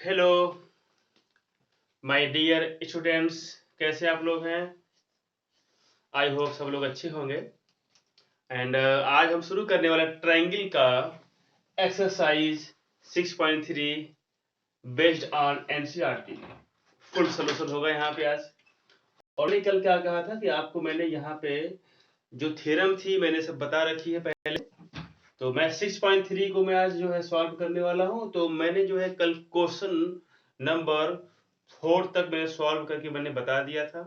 Hello my dear students, कैसे आप लोग हैं। आई होप सब लोग अच्छे होंगे। एंड आज हम शुरू करने वाले ट्रायंगल का exercise 6.3 based on NCERT. Full solution होगा यहाँ पे आज। और कल क्या कहा था कि आपको मैंने यहाँ पे जो थ्योरम थी मैंने सब बता रखी है पहले। तो मैं 6.3 को मैं आज जो है सॉल्व करने वाला हूँ। तो मैंने जो है कल क्वेश्चन नंबर 4 तक मैंने सॉल्व करके मैंने बता दिया था।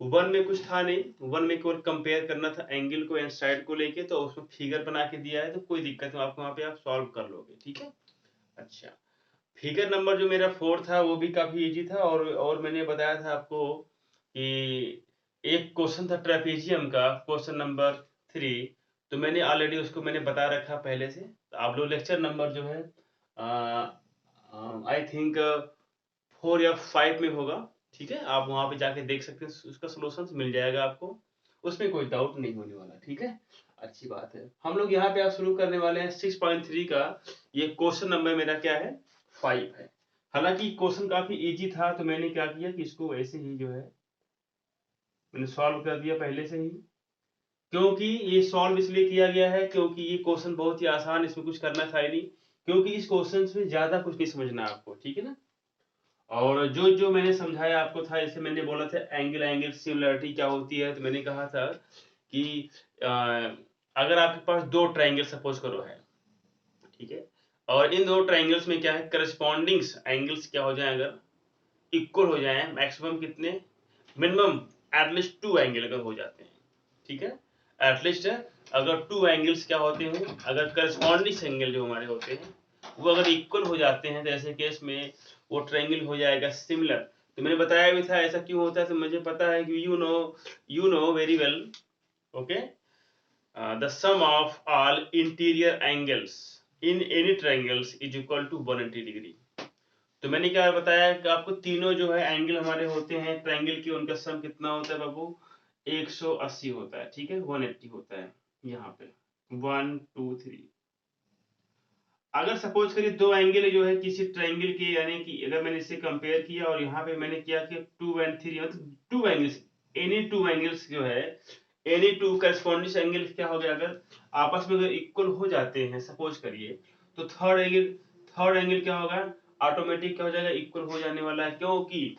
1 में कुछ था नहीं, 1 में केवल कंपेयर करना था एंगल को एंड साइड को लेके, तो उसमें फिगर बना के दिया है, तो कोई दिक्कत नहीं, आपको वहाँ पे आप सॉल्व कर लोगे। ठीक है। अच्छा, फिगर नंबर जो मेरा 4 था वो भी काफी इजी था। और मैंने बताया था आपको कि एक क्वेश्चन था ट्रेपेजियम का, क्वेश्चन नंबर 3। तो मैंने ऑलरेडी उसको मैंने बता रखा पहले से। तो आप लोग लेक्चर नंबर जो है आई थिंक 4 या 5 में होगा। ठीक है, आप वहां पे जाके देख सकते हैं, उसका सोल्यूशन मिल जाएगा आपको, उसमें कोई डाउट नहीं होने वाला। ठीक है, अच्छी बात है। हम लोग यहाँ पे आप शुरू करने वाले हैं 6.3 का। ये क्वेश्चन नंबर मेरा क्या है, 5 है। हालांकि क्वेश्चन काफी इजी था, तो मैंने क्या किया कि इसको ऐसे ही जो है मैंने सॉल्व कर दिया पहले से ही। क्योंकि ये सॉल्व इसलिए किया गया है क्योंकि ये क्वेश्चन बहुत ही आसान, इसमें कुछ करना था ही नहीं। क्योंकि इस क्वेश्चन में ज्यादा कुछ नहीं समझना आपको। ठीक है ना। और जो जो मैंने समझाया आपको था, जैसे मैंने बोला था एंगल एंगल सिमिलरिटी क्या होती है, तो मैंने कहा था कि अगर आपके पास दो ट्रायंगल सपोज करो है, ठीक है, और इन दो ट्रायंगल्स में क्या है, करस्पॉन्डिंग्स एंगल्स क्या हो जाए, अगर इक्वल हो जाए, मैक्सिमम कितने, मिनिमम एटलीस्ट 2 एंगल अगर हो जाते हैं। ठीक है, एटलीस्ट अगर 2 एंगल्स क्या होते हैं, अगर करस्पॉन्डिंग एंगल जो हमारे होते हैं वो अगर इक्वल हो जाते हैं, तो ऐसे केस में वो ट्रायंगल हो जाएगा सिमिलर। तो मैंने बताया भी था ऐसा क्यों होता है, तो मुझे पता है कि you know very well. Okay, the sum of all interior angles in any triangles is equal to 180 degree. तो मैंने क्या बताया कि आपको तीनों जो है एंगल हमारे होते हैं ट्रायंगल की, उनका सम कितना होता है बाबू, 180 होता है। ठीक है, 180 होता है यहाँ पे, 1 2 3। अगर सपोज करिए दो एंगल जो है किसी ट्रायंगल के, यानी कि अगर मैंने इसे कंपेयर किया और यहाँ पे मैंने किया कि 2 एंड 3, मतलब 2 एंगल्स, एनी 2 एंगल्स जो है, एनी 2 करस्पॉन्डिंग एंगल क्या हो गया, अगर आपस में अगर इक्वल हो जाते हैं सपोज करिए, तो थर्ड एंगल क्या होगा, ऑटोमेटिक क्या हो जाएगा, इक्वल हो जाने वाला है, क्योंकि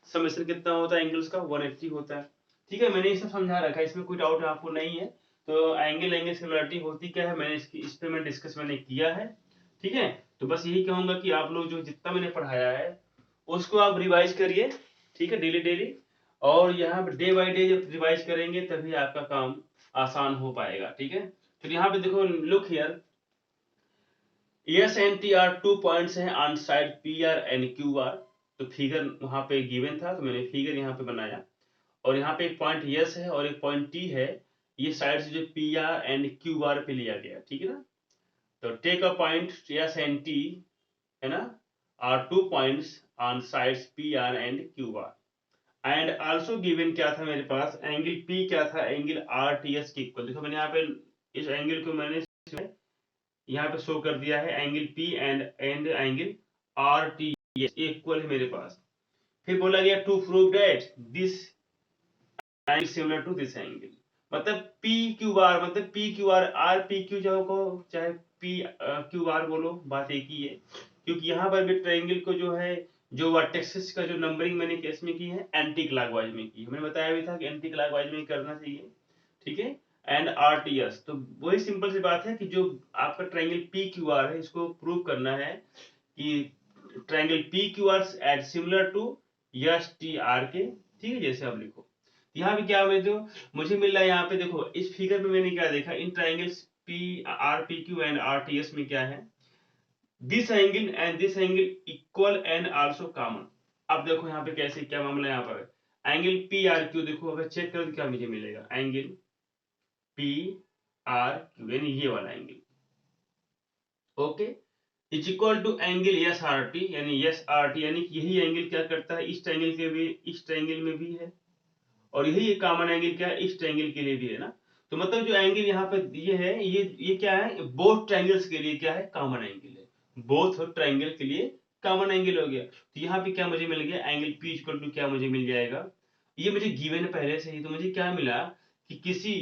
समेशन कितना होता है एंगल्स का, 180 होता है। ठीक है, मैंने ये सब समझा रखा है, इसमें कोई डाउट आपको नहीं है। तो एंगल एंगल सिमिलरिटी होती क्या है, मैंने इस पे मैं डिस्कस मैंने किया है। ठीक है, तो बस यही कहूंगा कि आप लोग जो जितना मैंने पढ़ाया है उसको आप रिवाइज करिए। ठीक है, डेली डेली। और यहाँ पे डे बाय डे जब रिवाइज करेंगे तभी आपका काम आसान हो पाएगा। ठीक है, तो यहाँ पे देखो, look here, S and T R 2 points हैं on side P R and Q R. तो फिगर वहां पे गिवन था, तो मैंने फिगर यहाँ पे बनाया। और यहाँ पे एक पॉइंट यस है और एक पॉइंट टी है, ये साइड से जो P R and Q R पे लिया गया। ठीक है ना। तो take a point S and T, है ना, are 2 points on sides P R and Q R. And also given क्या था मेरे पास, एंगल पी क्या था, एंगल आर टी एस के इक्वल। देखो मैंने यहाँ पे इस एंगल को मैंने यहाँ पे शो कर दिया है, angle P and angle R T S equal है मेरे पास। फिर बोला गया to prove that this angle similar to this angle, मतलब पी क्यू आर, मतलब P Q R P Q चाहे पी क्यू आर बोलो, बात एक ही है। क्योंकि यहाँ पर भी ट्रायंगल को जो है, जो वर्टेक्सेस का जो नंबरिंग मैंने केस में की है, एंटी क्लॉकवाइज में की है। मैंने बताया भी था कि एंटी क्लॉकवाइज में करना चाहिए। ठीक है, एंड आर टी एस, तो वही सिंपल सी बात है कि जो आपका ट्रायंगल पी क्यू आर है, इसको प्रूव करना है कि triangle P Q R at similar to S T R के। ठीक है, जैसे आप लिखो यहाँ पे क्या मुझे मिल रहा है, यहाँ पे देखो इस फिगर में मैंने क्या देखा, in triangles P R P Q and R T S में क्या है, this angle and this angle equal and also common. अब देखो यहाँ पे कैसे क्या मामला है, यहाँ पर एंगल पी आर क्यू, देखो अगर चेक करो तो क्या मुझे मिलेगा, एंगल पी आर क्यू, यानी ये वाला angle, okay, is equal to angle S R T, यानी एस आर टी, यानी यही एंगल क्या करता है, इस ट्रायंगल के भी, इस ट्रायंगल में भी है, और यही एक कॉमन एंगल क्या है, इस ट्रायंगल के लिए भी है ना। तो मतलब जो एंगल यहाँ पे ये है, ये क्या है, बोथ ट्रायंगल्स के लिए क्या है, कॉमन एंगल है, बोथ ट्रायंगल के लिए कॉमन एंगल हो गया। तो यहाँ पे क्या मुझे मिल गया, एंगल पी इक्वल टू क्या मुझे मिल जाएगा, ये मुझे गिवन है पहले से ही। तो मुझे क्या मिला कि किसी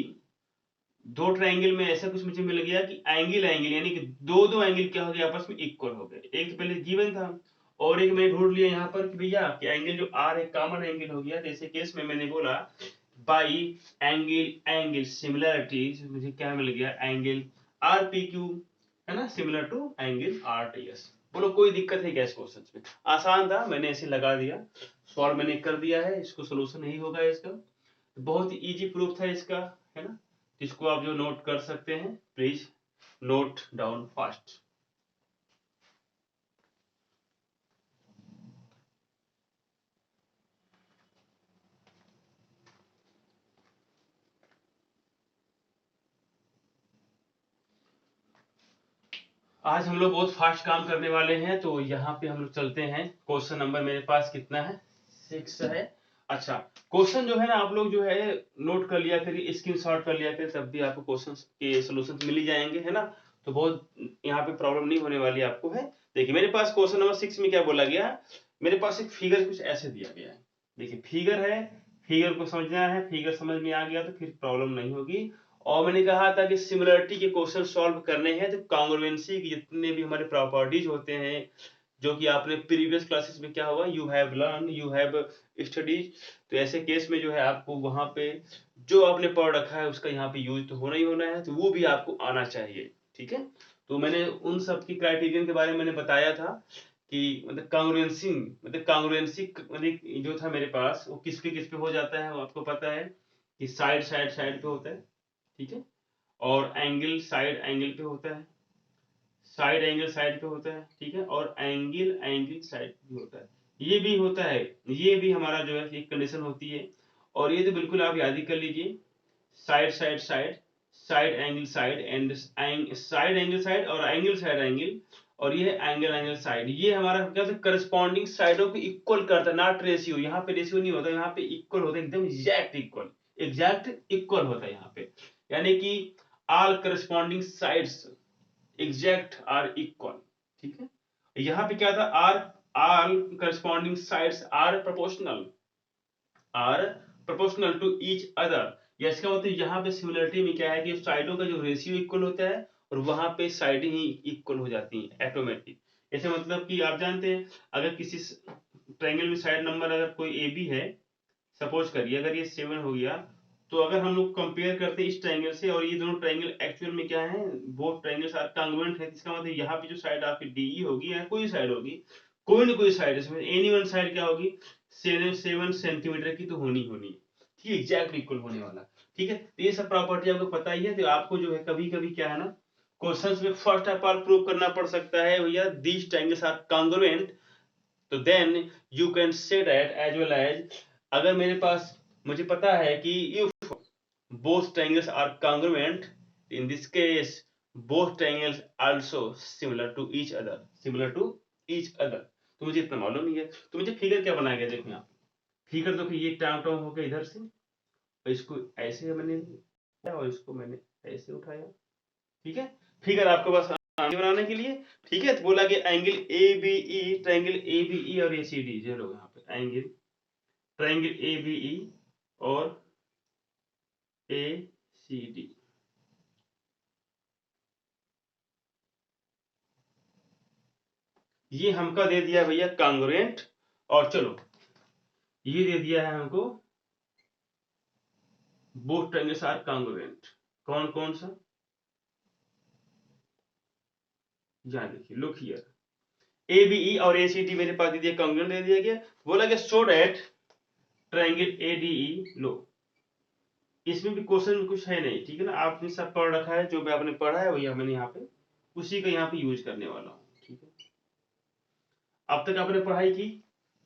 दो ट्रायंगल में ऐसा कुछ मुझे मिल गया कि एंगल एंगल यानी कि दो दो एंगल क्या हो गया, आपस में इक्वल हो गए। एक तो पहले गिवन था और एक मैंने ढूंढ लिया यहाँ पर कि भैया कि एंगल जो आर है कॉमन एंगल हो गया। जैसे केस में मैंने बोला बाई एंगल एंगल सिमिलरिटी, मुझे क्या मिल गया, एंगल आर पी क्यू है ना, similar to angle R T S. बोलो कोई दिक्कत है क्या इस क्वेश्चन में? आसान था, मैंने ऐसे लगा दिया, सॉल्व मैंने कर दिया है, इसको सोल्यूशन यही होगा इसका। बहुत ही इजी प्रूफ था इसका, है ना। इसको आप जो नोट कर सकते हैं, प्लीज नोट डाउन फास्ट। आज हम लोग बहुत फास्ट काम करने वाले हैं, तो यहाँ पे हम लोग चलते हैं। क्वेश्चन नंबर मेरे पास कितना है, 6 है। अच्छा, क्वेश्चन जो है ना आप लोग जो है नोट कर लिया करिए, स्क्रीनशॉट कर लिया करिए, तब भी आपको क्वेश्चन के सोल्यूशन मिल ही जाएंगे, है ना। तो बहुत यहाँ पे प्रॉब्लम नहीं होने वाली आपको है। देखिए मेरे पास क्वेश्चन नंबर 6 में क्या बोला गया, मेरे पास एक फिगर कुछ ऐसे दिया गया है। देखिए फिगर है, फिगर को समझना है, फिगर समझ में आ गया तो फिर प्रॉब्लम नहीं होगी। और मैंने कहा था कि सिमिलरिटी के क्वेश्चन सॉल्व करने हैं तो कॉन्ग्रुएंसी की जितने भी हमारे प्रॉपर्टीज होते हैं, जो कि आपने प्रीवियस क्लासेस में क्या हुआ, you have learn, you have studies. तो ऐसे केस में जो है आपको वहां पे जो आपने पढ़ रखा है उसका यहाँ पे यूज तो होना ही होना है, तो वो भी आपको आना चाहिए, ठीक है। तो मैंने उन सब की क्राइटेरियन के बारे में मैंने बताया था कि मतलब कांग्रुएंसी मतलब जो था मेरे पास वो किस पे हो जाता है, वो आपको पता है कि साइड साइड साइड पे होता है, ठीक है। और एंगल साइड एंगल पे होता है, साइड एंगल साइड पे होता है, ठीक है। और एंगल एंगल साइड पे होता है, ये भी होता है, ये भी हमारा जो है एक कंडीशन होती है। और ये तो बिल्कुल आप याद ही कर लीजिए, side side side, side angle side and side angle side और एंगल साइड एंगल, और ये एंगल एंगल साइड, ये हमारा क्या होता है, करस्पॉन्डिंग साइडों को इक्वल करता है, नॉट रेशियो। यहाँ पे रेशियो नहीं होता, यहाँ पे इक्वल होता है, एकदम एग्जैक्ट इक्वल होता है यहाँ पे। यानी कि all corresponding sides exact are equal, ठीक है। यहाँ पे क्या था, are all corresponding sides are proportional to each other. या इसका मतलब यहाँ पे सिमिलरिटी में क्या है कि साइडों का जो रेशियो इक्वल होता है और वहां पे साइडें ही इक्वल हो जाती हैं ऑटोमेटिक। ऐसे मतलब कि आप जानते हैं अगर किसी ट्रायंगल में साइड नंबर अगर कोई ए बी है, सपोज करिए अगर ये 7 हो गया, तो अगर हम लोग कंपेयर करते हैं इस ट्रायंगल से और ये दोनों ट्रायंगल एक्चुअल में क्या है, वो ट्रायंगल्स आर कांग्रुएंट है, इसका मतलब यहाँ पे जो साइड आपकी डीई होगी या कोई साइड होगी, कोई ना कोई साइड, इसमें एनी वन साइड क्या होगी, 7 सेंटीमीटर की तो होनी होनी है, ठीक है, एग्जैक्ट इक्वल होने वाला, ठीक है। तो ये सब प्रॉपर्टी आपको पता ही है। तो आपको जो है कभी कभी क्या है ना, क्वेश्चंस में फर्स्ट ऑफ ऑल प्रूव करना पड़ सकता है भैया दीज ट्रायंगल्स आर कांग्रुएंट, तो then you can say that as well as, अगर मेरे पास मुझे पता है कि if both triangles are congruent, in this case both triangles also similar to each other। तो मुझे इतना मालूम नहीं है, तो मुझे फिगर क्या बनाया गया, देखो यहाँ फिगर देखो, ये टाम टाम हो गया इधर से, और इसको ऐसे मैंने और इसको मैंने ऐसे उठाया, ठीक है। फिगर आपके पास आगे बनाने के लिए, ठीक है। तो बोला कि angle A B E, triangle A B E और ए सी डी, ये लो यहाँ पे angle triangle A B E और ए सी डी, ये हमका दे दिया भैया कांग्रुएंट। और चलो ये दे दिया है हमको बोथ ट्रायंगल्स आर कांग्रुएंट, कौन कौन सा, यहाँ देखिए look here, A B E और ए सी डी मेरे पास दे दिया, कांग्रुएंट दे दिया गया। बोला कि so that triangle A D E, लो इसमें भी क्वेश्चन में कुछ है नहीं, ठीक है ना, आपने सब पढ़ रखा है, जो भी आपने पढ़ा है वही मैंने यहाँ पे उसी का यहाँ पे यूज करने वाला हूँ, ठीक है। अब तक आपने पढ़ाई की,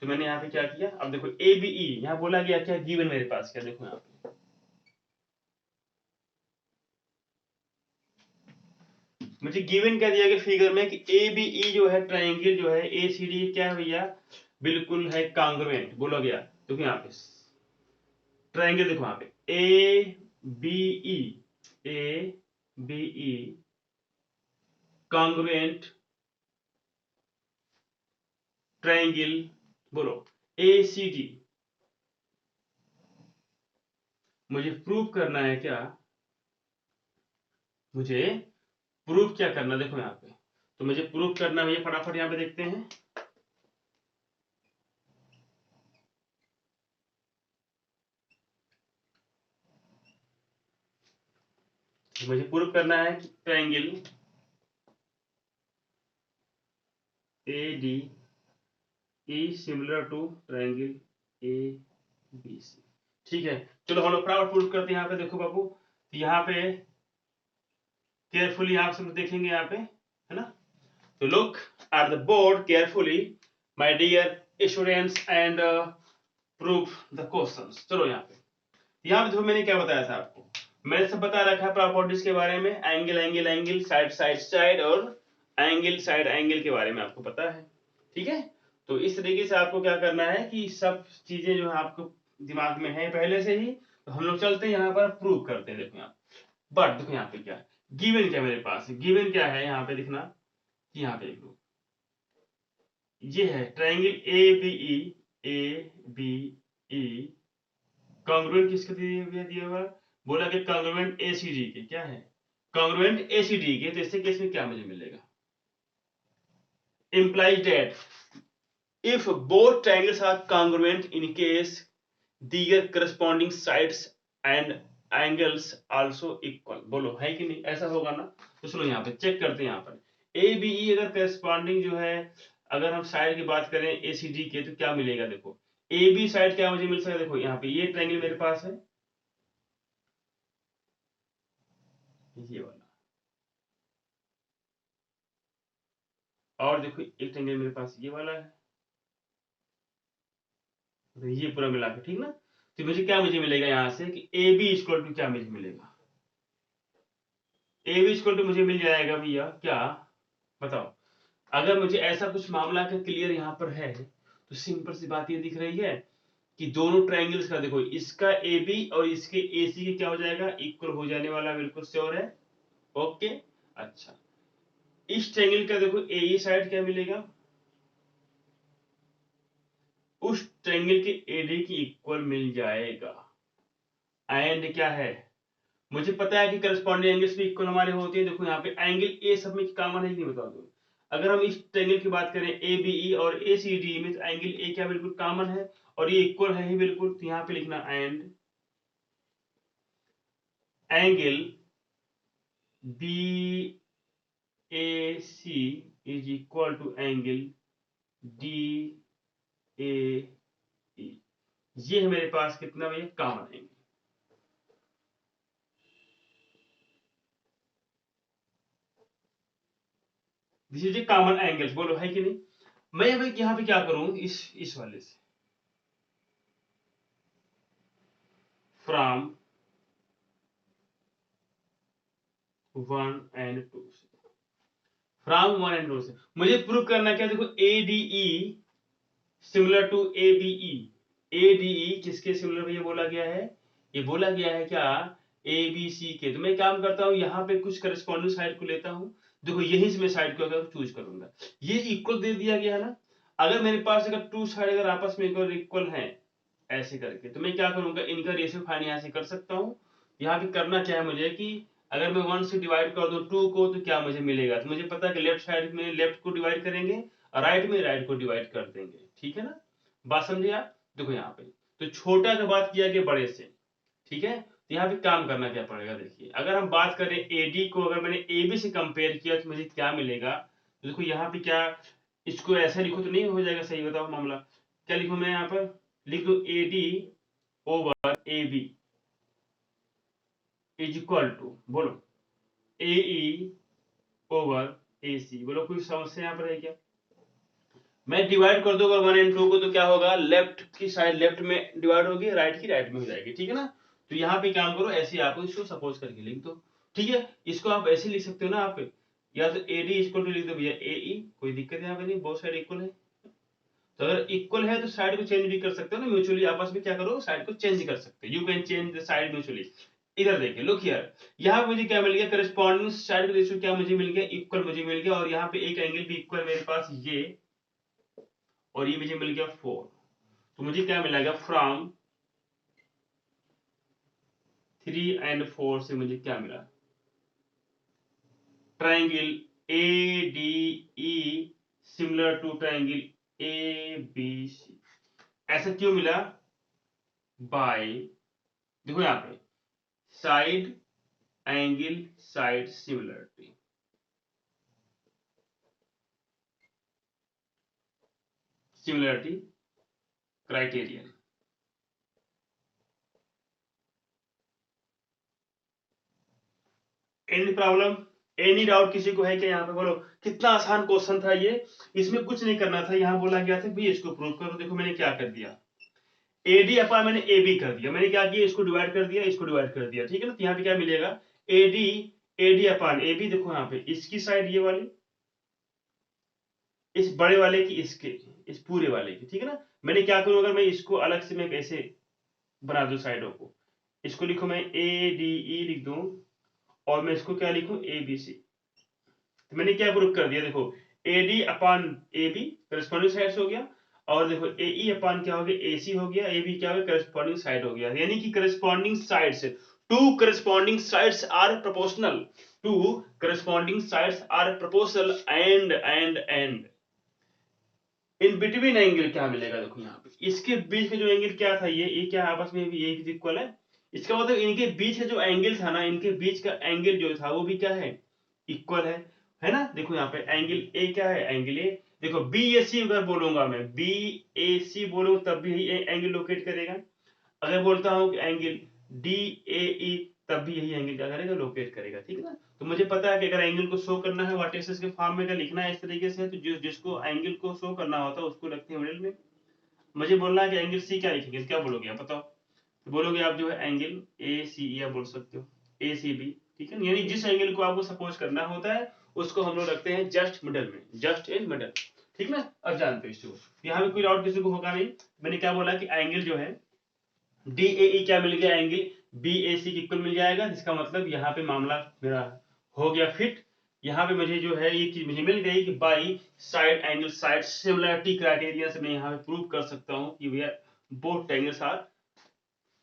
तो मैंने यहाँ पे क्या किया, अब देखो ए बी ई यहाँ बोला गया क्या गिवन मेरे पास, क्या देखो यहाँ पे मुझे गिवन क्या दिया गया फिगर में कि ए बी ई जो है ट्रायंगल जो है ए सी डी क्या है भैया, बिल्कुल है कांग्रुएंट, बोला गया। देखो यहाँ पे ट्रायंगल देखो यहाँ पे A B E, A B E congruent triangle, बोलो ACD, मुझे प्रूव करना है क्या, मुझे प्रूव क्या करना, देखो यहाँ पे, तो मुझे प्रूव करना है, फटाफट यहाँ पे देखते हैं। मुझे प्रूव करना है कि triangle AD is similar to triangle ABC। ठीक है, चलो हम लोग फटाफट प्रूव करते हैं। यहाँ पे देखो बाबू, यहाँ पे केयरफुली आप सब देखेंगे यहाँ पे, है ना, तो look at the board carefully my dear students and prove the questions. चलो यहाँ पे देखो, मैंने क्या बताया था आपको, मैंने सब बता रखा है प्रॉपर्टीज के बारे में, angle angle angle, side side side, और एंगल साइड एंगल के बारे में आपको पता है। ठीक है, तो इस तरीके से आपको क्या करना है कि सब चीजें जो है आपको दिमाग में है पहले से ही, तो हम लोग चलते हैं यहाँ पर प्रूव करते हैं। देखो यहाँ, बट देखो यहाँ पे क्या गिवन, क्या मेरे पास गिवन क्या है, यहाँ पे दिखना कि यहाँ पे देखो ये है ट्रायंगल ABE कॉन्ग्रुएंट किसके दिया हुआ, बोला कि कॉन्ग्रुएंट ACD के, क्या है कॉन्ग्रुएंट ACD के, तो इससे केस में क्या मुझे मिलेगा, implies that if both triangles are congruent in case their corresponding sides and angles also equal, बोलो है कि नहीं, ऐसा होगा ना। तो चलो यहाँ पे चेक करते हैं, यहाँ पर ABE अगर करस्पॉन्डिंग जो है, अगर हम साइड की बात करें ACD के, तो क्या मिलेगा, देखो AB साइड क्या मुझे मिल सकता है, देखो यहाँ पे ये ट्रायंगल मेरे पास है, ये वाला, और देखो एक ट्रायंगल मेरे पास ये वाला है, तो ये पूरा मिला के, ठीक ना, तो मुझे मिलेगा यहाँ से कि AB इक्वल टू क्या मुझे मिलेगा, AB इक्वल टू मुझे मिल जाएगा भैया क्या, बताओ। अगर मुझे ऐसा कुछ मामला का क्लियर यहाँ पर है, तो सिंपल सी बात ये दिख रही है कि दोनों ट्रायंगल्स का देखो, इसका AB और इसके AC के क्या हो जाएगा, इक्वल हो जाने वाला, बिल्कुल श्योर है। ओके, अच्छा, इस ट्रायंगल का देखो AE साइड क्या मिलेगा, उस ट्रायंगल के AD की इक्वल मिल जाएगा। एंड क्या है, मुझे पता है कि करस्पॉन्डिंग एंगल्स भी इक्वल हमारे होते हैं। देखो यहाँ पे एंगल ए सब में कॉमन है कि नहीं, बता दो। अगर हम इस ट्रायंगल की बात करें ABE और ACD में, तो एंगल ए क्या बिल्कुल कॉमन है और ये इक्वल है ही बिल्कुल, तो यहाँ पे लिखना and angle BAC is equal to angle DAE। ये है मेरे पास कितना भैया, common angle. This is a common angles, बोलो है कि नहीं। मैं भाई यहाँ पे क्या करूं, इस वाले से, फ्रॉम 1 and 2 से, फ्रॉम 1 and 2 से मुझे प्रूव करना क्या, देखो ADE similar to ABE, ADE किसके सिमिलर भैया बोला गया है, ये बोला गया है क्या, ABC के। तो मैं काम करता हूँ, यहाँ पे कुछ करस्पॉन्डिंग साइड को लेता हूँ, देखो यहीं से मैं साइड को अगर चूज करूंगा, ये इक्वल दे दिया गया है ना। अगर मेरे पास अगर टू साइड अगर आपस में इक्वल है ऐसे करके, तो मैं क्या करूंगा, इनका रेशियो फाइंड यहाँ से कर सकता हूँ। यहाँ पे करना क्या है मुझे कि अगर मैं 1 से डिवाइड कर दूं 2 को, तो क्या मुझे मिलेगा, तो मुझे पता है कि लेफ्ट साइड में लेफ्ट को डिवाइड करेंगे और राइट में राइट को डिवाइड कर देंगे, ठीक है ना, बात समझे आप। देखो यहाँ पे तो छोटा का बात किया गया बड़े से, ठीक है, तो यहाँ पे काम करना क्या पड़ेगा, देखिए अगर हम बात करें AD को अगर मैंने AB से कंपेयर किया तो मुझे क्या मिलेगा, तो देखो यहाँ पे क्या, इसको ऐसा लिखो तो नहीं हो जाएगा, सही बताओ मामला, क्या लिखूं मैं यहाँ पर, लिख दो AD over AB is equal to, बोलो AE ओवर AC, बोलो कोई समस्या यहाँ पर है क्या। मैं डिवाइड कर दूंगा 1 and 2 को, तो क्या होगा, लेफ्ट की साइड लेफ्ट में डिवाइड होगी, राइट की राइट में हो जाएगी, ठीक है ना। तो यहाँ पे काम करो, ऐसे आप इसको सपोज करके लिख दो, ठीक है, इसको आप ऐसे लिख सकते हो ना आप, या तो AD इक्वल टू लिख दो भैया AE, कोई दिक्कत यहाँ पे नहीं, बहुत साइड इक्वल है। तो अगर इक्वल है तो साइड को चेंज भी कर सकते हो ना, म्यूचुअली आपस में क्या करो, साइड को चेंज कर सकते हो, you can change the side mutually. इधर देखिए, लुक हियर, यहाँ पे मुझे क्या मिल गया, करस्पॉन्डिंग साइड का रेशियो क्या मुझे मिल गया, इक्वल मुझे मिल गया, और यहाँ पे एक एंगल भी इक्वल मेरे पास ये और ये मुझे मिल गया 4। तो मुझे क्या मिलेगा, फ्रॉम 3 and 4 से मुझे क्या मिला, triangle ADE similar to triangle ABC। ऐसा क्यों मिला, बाय, देखो यहाँ पे side angle side similarity, similarity criterion. Any problem, any doubt किसी को है क्या, यहाँ पे बोलो। कितना आसान क्वेश्चन था ये, इसमें कुछ नहीं करना था। यहाँ बोला गया था भाई इसको प्रूव करो, देखो मैंने क्या कर दिया, AD अपॉन मैंने AB कर दिया, मैंने क्या किया, इसको डिवाइड कर दिया, इसको डिवाइड कर दिया, ठीक है ना। तो यहाँ पे क्या मिलेगा, AD अपॉन AB, देखो यहाँ पे इसकी साइड ये वाली, इस बड़े वाले की इसके, इस पूरे वाले की, ठीक है ना। मैंने क्या करूँ, अगर मैं इसको अलग से मैं कैसे बना दूं साइडों को, इसको लिखो मैं ADE लिख दूं, और मैं इसको क्या लिखूं, ABC। तो मैंने क्या प्रूव कर दिया, देखो AD upon AB corresponding sides हो गया, और देखो AE अपॉन क्या हो गया, AC हो गया, AB क्या हो गया, करस्पॉन्डिंग साइड हो गया। यानी कि corresponding sides, two corresponding sides are proportional, two corresponding sides are proportional and in between angle क्या मिलेगा, देखो यहाँ पे इसके बीच में जो एंगल क्या था, ये क्या आपस में भी एक इक्वल है। इसका मतलब इनके बीच का जो एंगल था ना, इनके बीच का एंगल जो था वो भी क्या है, इक्वल है ना। देखो यहाँ पे एंगल ए क्या है, एंगल ए, देखो BAC अगर बोलूंगा मैं, BAC बोलूं तब भी यही एंगल लोकेट करेगा। अगर बोलता हूं कि एंगल DAE तब भी यही एंगल क्या करेगा, लोकेट करेगा, ठीक है ना। तो मुझे पता है कि अगर एंगल को शो करना है वर्टिसेस के फॉर्म में अगर लिखना है इस तरीके से, तो जिसको एंगल को शो करना होता है उसको रखते हैं मिडिल में। मुझे बोलना है कि एंगल C क्या लिखेंगे, क्या बोलोगे आप बताओ। तो बोलोगे आप जो है एंगल ACE आप बोल सकते हो, ACB, ठीक है। यानी जिस एंगल को आपको सपोज करना होता है उसको हम लोग रखते हैं जस्ट मिडल में, जस्ट इन मिडल, ठीक ना। अब जानते हो इसको, यहाँ पे कोई डाउट किसी को होगा नहीं। मैंने क्या बोला कि एंगल जो है DAE क्या मिल गया, एंगल BAC की इक्वल मिल जाएगा, जिसका मतलब यहाँ पे मामला मेरा हो गया फिट। यहाँ पे मुझे जो है ये चीज मुझे मिल गई कि by side angle side similarity criteria से मैं यहाँ पे प्रूव कर सकता हूँ कि we are both angles are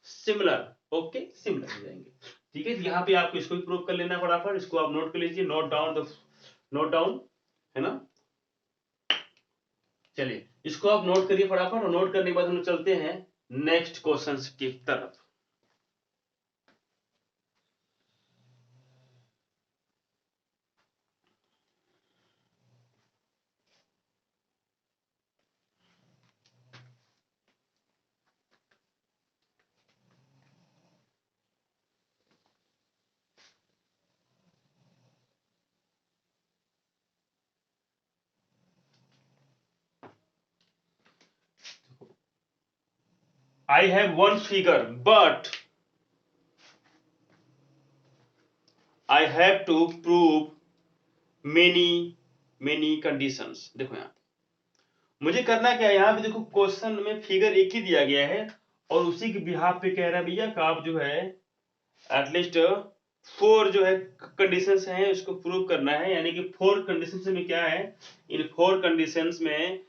similar, okay similar हो जाएंगे, ठीक है। यहाँ पे आपको इसको भी प्रूव कर लेना फटाफट, इसको आप नोट कर लीजिए, नोट डाउन, है ना। चलिए इसको आप नोट करिए फटाफट, और नोट करने के बाद हम चलते हैं नेक्स्ट क्वेश्चन की तरफ। I have one figure, but I have to prove many conditions। देखो यहाँ मुझे करना क्या है, यहाँ पे देखो क्वेश्चन में फिगर एक ही दिया गया है, और उसी के बिहाफ पे कह रहा है भैया कि आप जो है एटलीस्ट 4 जो है कंडीशंस हैं उसको प्रूव करना है। यानी कि 4 कंडीशंस में क्या है, इन 4 कंडीशंस में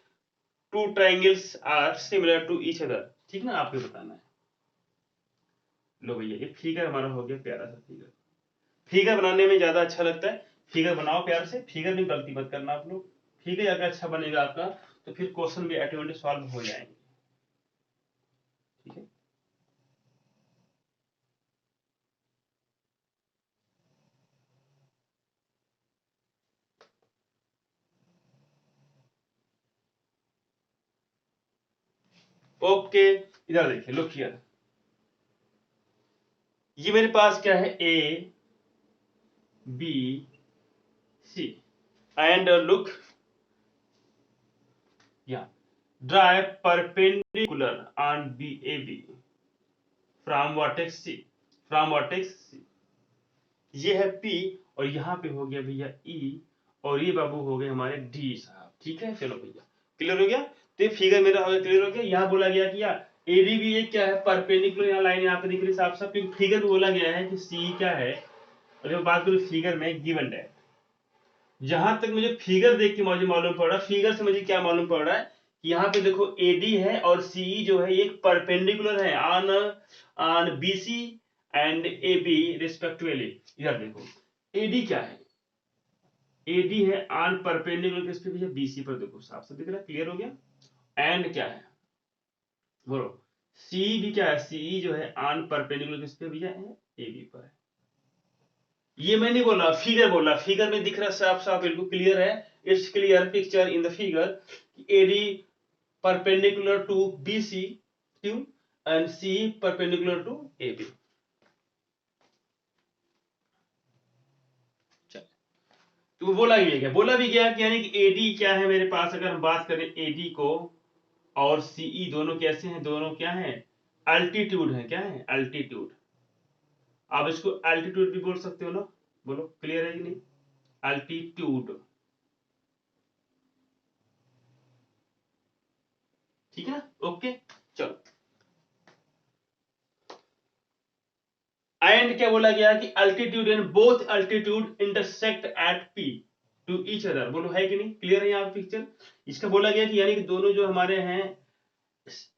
two triangles are similar to each other, ठीक ना, आपको बताना है। लो भैया ये फिगर हमारा हो गया, प्यारा सा फिगर। फिगर बनाने में ज्यादा अच्छा लगता है, फिगर बनाओ प्यार से, फिगर में गलती मत करना आप लोग। फिगर अगर अच्छा बनेगा आपका तो फिर क्वेश्चन भी ऑटोमेटिक सॉल्व हो जाएंगे, ठीक है। ओके इधर देखिए, लुक हियर, ये मेरे पास क्या है, ABC एंड लुक यहाँ, drive perpendicular on BAB from vertex C, from vertex C। ये है P, और यहाँ पे हो गया भैया E, और ये बाबू हो गए हमारे D साहब, ठीक है। चलो भैया क्लियर हो गया, तो ये फिगर मेरा हो गया क्लियर हो गया। यहाँ बोला गया कि यार AD भी एक क्या है, परपेंडिकुलर, यहाँ लाइन यहाँ पे दिख रही साफ साफ, क्योंकि फिगर में बोला गया है कि C क्या है। अगर बात करूँ फिगर में गिवन डेट, जहां तक मुझे फिगर देख के मुझे मालूम पड़ रहा है, फिगर से मुझे क्या मालूम पड़ रहा है कि यहाँ पे देखो AD है और CE जो है एक परपेंडिकुलर है on BC and AB respectively. इधर देखो AD क्या है, AD है ऑन परपेंडिकुलर किस पे भैया, BC पर। देखो साफ साफ दिख रहा है, क्लियर हो गया। एंड क्या है बोलो, CE भी क्या है, CE जो है ऑन परपेंडिकुलर किस पे भैया है, AB पर है। ये मैं नहीं बोल रहा, फिगर बोल रहा, फिगर में दिख रहा साफ साफ बिल्कुल क्लियर है। It's clear picture in the figure, AD perpendicular to BC and CE perpendicular to AB। तो बोला भी गया, बोला भी गया कि यानी कि AD क्या है मेरे पास, अगर हम बात करें AD को और CE दोनों कैसे हैं, दोनों क्या हैं, अल्टीट्यूड है, क्या है, अल्टीट्यूड। आप इसको अल्टीट्यूड भी बोल सकते हो ना, बोलो क्लियर है कि नहीं, अल्टीट्यूड, ठीक है ना, ओके चलो। एंड क्या बोला गया कि altitude and both altitude intersect at P to each other, बोलो है कि नहीं, क्लियर है यहाँ पिक्चर। इसका बोला गया कि यानी कि दोनों जो हमारे हैं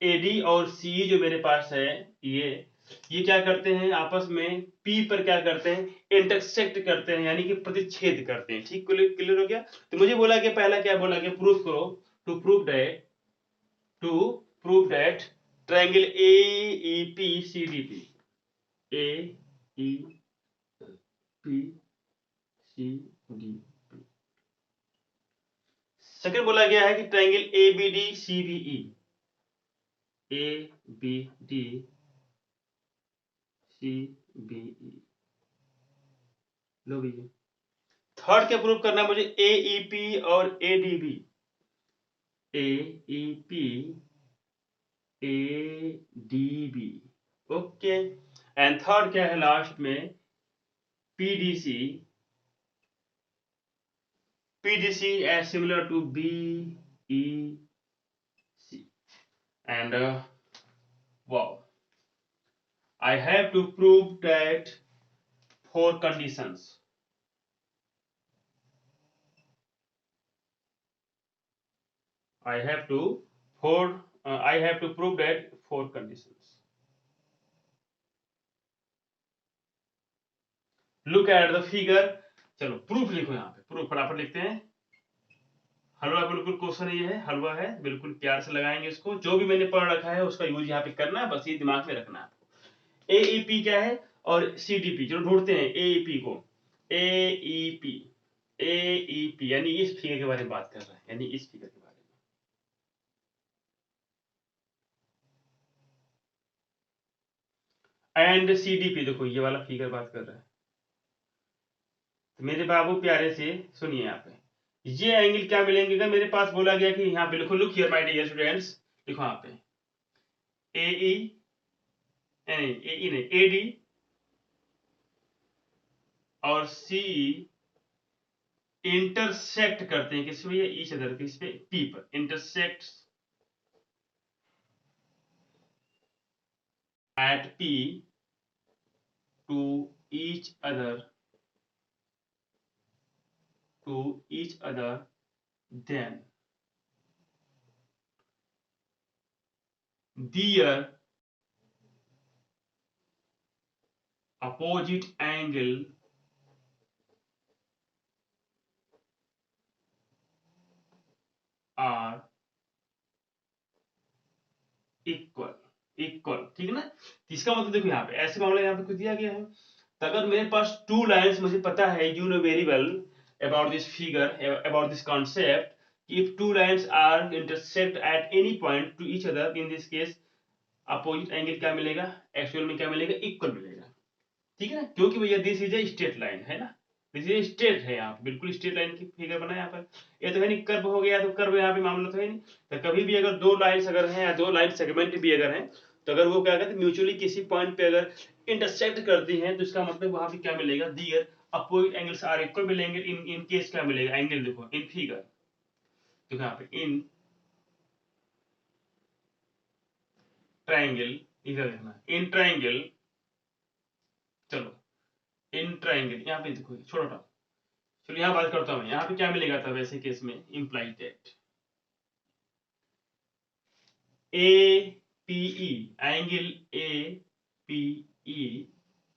AD और CE जो मेरे पास है, ये क्या करते हैं आपस में P पर क्या करते हैं, इंटरसेक्ट करते हैं, यानी कि प्रतिच्छेद करते हैं। ठीक, क्लियर हो गया। तो मुझे बोला गया, पहला क्या बोला गया, प्रूफ करो, to prove that triangle AEP CDP, AEP CDP। Second बोला गया है कि triangle ABD CBE, ABD CBE, लो भैया। थर्ड क्या प्रूव करना है मुझे, AEP और ADB, AEP ADB, okay. And third क्या है लास्ट में, PDC as similar to BEC। and wow, I have to prove that 4 conditions, I have to prove that 4 conditions। Look at the figure। चलो proof लिखो, यहाँ पे proof फटाफट लिखते हैं। हलवा बिल्कुल क्वेश्चन ये है, हलवा है, बिल्कुल प्यार से लगाएंगे इसको, जो भी मैंने पढ़ रखा है उसका यूज यहाँ पे करना है, बस ये दिमाग में रखना है आपको। AEP क्या है और CDP, चलो ढूंढते हैं AEP को। AEP यानी इस फिगर के बारे में बात कर रहा है, यानी इस फिगर के बारे में। एंड CDP देखो ये वाला फिगर बात कर रहा है। तो मेरे बाबू प्यारे से सुनिए, यहाँ पे ये एंगल क्या मिलेंगे, मेरे पास बोला गया कि यहाँ पे लिखो, look here my dear students, लिखो यहाँ पे AE नहीं AD और CE इंटरसेक्ट करते हैं किस पे, ईच अदर किस पे, P पर, intersect at P to each other then their opposite angle are equal, ठीक है ना। इसका मतलब देखो यहाँ पे ऐसे मामले यहाँ पे कुछ दिया गया है, तो अगर मेरे पास 2 लाइंस, मुझे पता है, you know very well about this figure, about this concept, if 2 lines are intersect at any point to each other, in this case opposite angle क्या मिलेगा, एक्चुअल में क्या मिलेगा, इक्वल मिलेगा, ठीक है ना, क्योंकि भैया this is a straight line है ना, दिस इज स्ट्रेट है, यहाँ बिल्कुल स्ट्रेट लाइन की फिगर बना है यहाँ पर। ये तो है नहीं कर्व हो गया, तो कर्व यहाँ पे मामला तो है नहीं। तो कभी भी अगर 2 लाइन्स अगर हैं या 2 लाइन सेगमेंट भी अगर हैं, तो अगर वो क्या कहते हैं म्यूचुअली किसी पॉइंट पे अगर इंटरसेक्ट करती हैं, तो इसका मतलब वहां पे क्या मिलेगा, दियर अपोजिट एंगल्स आर इक्वल मिलेंगे। इन केस क्या मिलेगा, एंगल देखो इन फिगर, तो यहाँ पे इन ट्राइंगल, इधर देखना इन ट्राइंगल, चलो इन ट्राइंगल यहाँ पे देखो छोटा, चलो यहाँ बात करता हूँ, यहाँ पे क्या मिलेगा था वैसे केस में, implied that A P E, angle A P E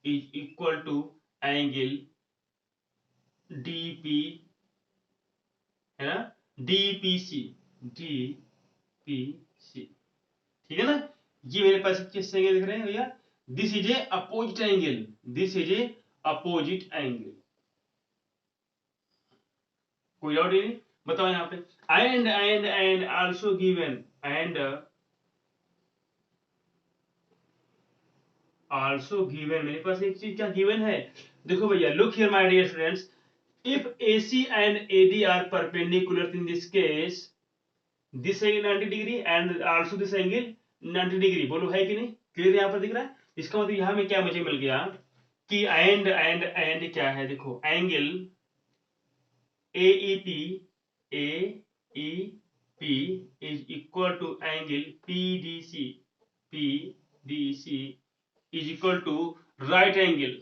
is equal to angle D P, है ना, D P C, D P C, ठीक है ना। ये मेरे पास किस एंगल दिख रहे हैं भैया, this is a opposite angle, this is a opposite angle, कोई डाउट नहीं। बताओ यहाँ पे and also given, and also given, मेरे पास एक चीज क्या गिवन है, देखो भैया, look here my dear students, if AC and AD are perpendicular in this case, this angle 90 degree and also this angle 90 degree, बोलो है कि नहीं, क्लियर यहाँ पर दिख रहा है। इसका मतलब यहाँ में क्या मुझे मिल गया कि एंड क्या है, देखो angle AEP, AEP is equal to angle PDC, PDC is equal to right angle,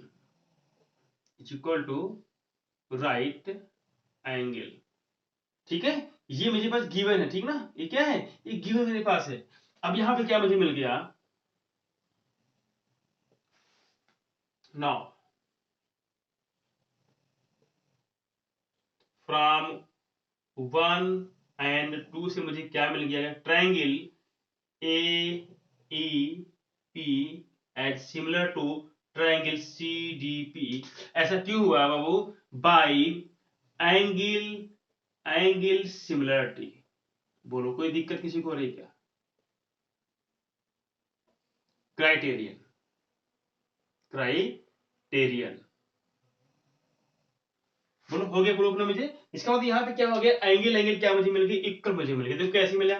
is equal to right angle, ठीक है। ये मेरे पास गिवन है, ठीक ना, ये क्या है, ये गिवन मेरे पास है। अब यहां पे क्या मुझे मिल गया, नाउ फ्रॉम 1 एंड 2 से मुझे क्या मिल गया, triangle A E P at similar to triangle C D P. ऐसा क्यों हुआ बाबू, बाई एंगल सिमिलरिटी, बोलो कोई दिक्कत किसी को रही क्या, क्राइटेरियन, क्राइटेरियन, बोलो हो गया प्रूफ ना मुझे। इसका मतलब यहाँ पे क्या हो गया, एंगल क्या मुझे मिल गई, इक्वल मुझे मिल गया। देखो कैसे मिला,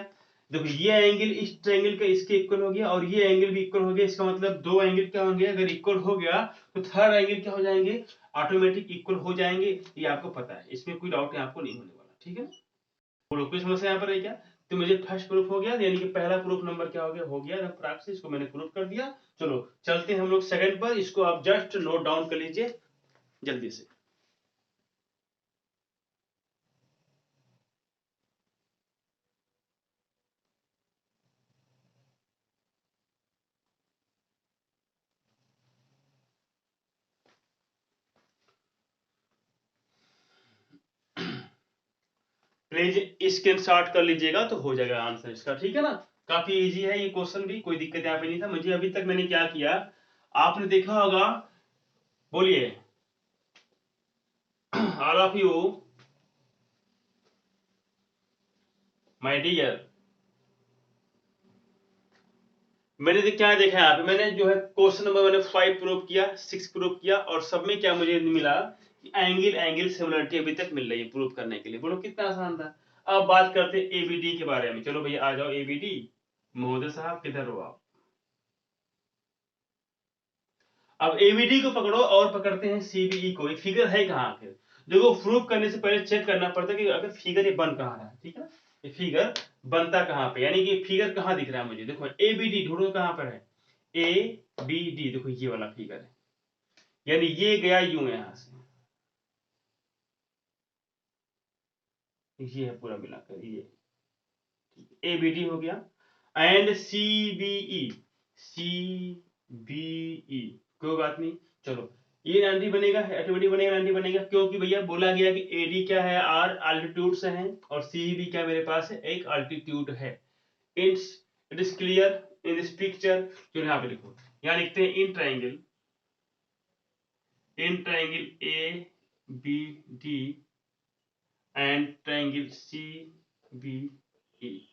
देखो ये एंगल इस ट्रायंगल का इसके इक्वल हो गया और ये एंगल भी इक्वल हो गया। इसका मतलब दो एंगल क्या होंगे, अगर इक्वल हो गया तो थर्ड एंगल क्या हो जाएंगे, ऑटोमेटिक इक्वल हो जाएंगे। ये आपको पता है, इसमें कोई डाउट आपको नहीं होने वाला, ठीक है। बोलो कोई समस्या यहाँ पर है क्या, तो मुझे फर्स्ट प्रूफ हो गया, यानी कि पहला प्रूफ नंबर क्या हो गया रफ से, इसको मैंने प्रूफ कर दिया। चलो चलते हैं हम लोग सेकंड पर, इसको आप जस्ट नोट डाउन कर लीजिए जल्दी से। प्लीज स्क्रीनशॉट कर लीजिएगा तो हो जाएगा आंसर इसका, ठीक है ना। काफी इजी है ये क्वेश्चन भी, कोई दिक्कत यहाँ पे नहीं था मुझे। अभी तक मैंने क्या किया, आपने देखा होगा, बोलिए all of you my dear, मैंने क्या देखा है यहाँ पे, मैंने जो है क्वेश्चन नंबर मैंने 5 प्रूव किया, 6 प्रूव किया, और सब में क्या मुझे मिला कि एंगल सिमिलरिटी अभी तक मिल रही है प्रूव करने के लिए। बोलो कितना आसान था। अब बात करते हैं एबीडी के बारे में। चलो भैया आ जाओ एबीडी, महोदय साहब किधर हो आप। अब एबीडी को पकड़ो और पकड़ते हैं सीबीई को। एक फिगर है कहाँ आखिर, देखो प्रूफ करने से पहले चेक करना पड़ता है कि अगर फिगर ये बन कहाँ रहा है, ठीक है ना। ये फिगर बनता कहाँ पे, यानी कि फिगर कहाँ दिख रहा है मुझे, देखो एबीडी ढूंढो कहाँ पर है, ए बी डी, देखो ये वाला फिगर है, यानी ये गया यूं यहां से, ये है पूरा मिलाकर ये, ए बी डी हो गया, and C B E, C B E, कोई बात नहीं। चलो ये 90 बनेगा, ऑटोमेटिक बनेगा 90 बनेगा, क्योंकि भैया बोला गया कि एडी क्या है, आर अल्टीट्यूड से है, और सी बी क्या मेरे पास है, एक अल्टीट्यूड है। It is clear in this picture. जो यहाँ पे लिखो, यहाँ लिखते हैं in triangle A B D and triangle C B E.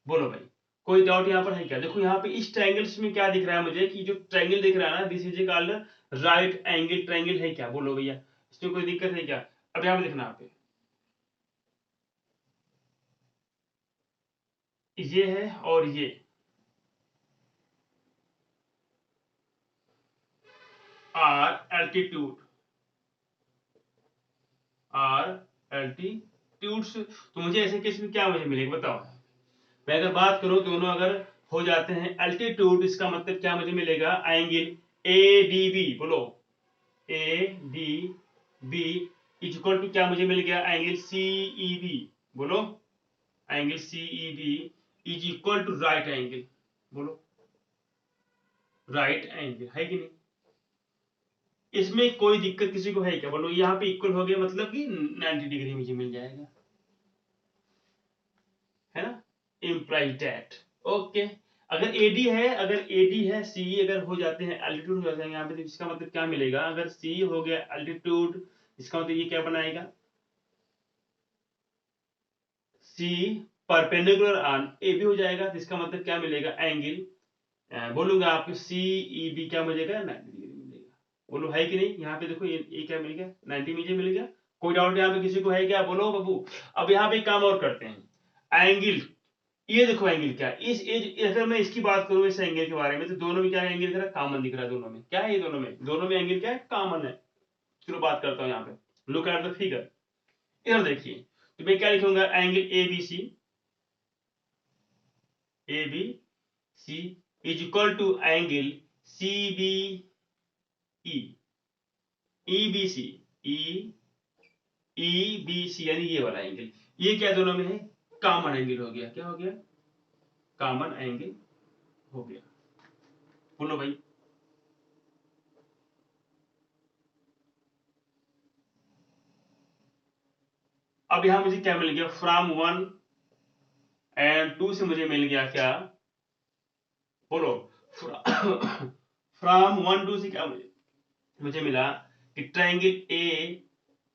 बोलो भाई कोई डाउट यहाँ पर है क्या, देखो यहाँ पे इस ट्रायंगल्स में क्या दिख रहा है मुझे, कि जो ट्रायंगल दिख रहा है ना, this is called right angle triangle है क्या, बोलो भैया इसमें कोई दिक्कत है क्या। अब यहाँ पे देखना, आप ये है और ये आर एल्टीट्यूड, आर एल्टीट्यूड्स, तो मुझे ऐसे केस में क्या मुझे मिलेगा बताओ। मैं अगर बात करूं दोनों अगर हो जाते हैं एल्टीट्यूड, इसका मतलब क्या मुझे मिलेगा, एंगल ए डी बी, बोलो A D B is equal to क्या मुझे मिल गया, एंगल सी ई बी, बोलो angle C E B is equal to right angle. बोलो राइट एंगल है कि नहीं? इसमें कोई दिक्कत किसी को है क्या? बोलो यहाँ पे इक्वल हो गया मतलब कि 90 डिग्री मुझे मिल जाएगा, है ना? Implies that. ओके, अगर एडी है, सी अगर हो जाते हैं, एल्टीट्यूड हो जाते हैं यहाँ पे, तो इसका मतलब क्या मिलेगा? अगर सी हो गया एल्टीट्यूड, इसका मतलब ये क्या बनाएगा? C perpendicular on A B हो जाएगा, तो इसका मतलब क्या मिलेगा? एंगल बोलूंगा आपको सी ई बी क्या मिलेगा? 90 डिग्री मिलेगा। बोलो है कि नहीं? यहाँ पे देखो ये क्या मिल गया? 90 मुझे मिल गया। कोई डाउट यहाँ पे किसी को है क्या? बोलो बाबू। अब यहाँ पे काम और करते हैं, एंगल। ये देखो एंगल क्या है, इस एज अगर मैं इसकी बात करूं इस एंगल के बारे में, तो दोनों में क्या एंगल दिख रहा है? कॉमन दिख रहा है। दोनों में क्या है? ये दोनों में एंगल क्या है? कॉमन है। चलो बात करता हूं यहाँ पे, लुक एट द फिगर। इधर देखिए, तो मैं क्या लिखूंगा? Angle A B C is equal to angle C B E B C E B C, यानी ये वाला एंगल। ये क्या दोनों में है? कॉमन एंगल हो गया। क्या हो गया? कॉमन एंगल हो गया। बोलो भाई। अब यहां मुझे क्या मिल गया? फ्रॉम 1 एंड 2 से मुझे मिल गया क्या? बोलो फ्रॉम 1 2 से क्या मुझे मिला कि triangle A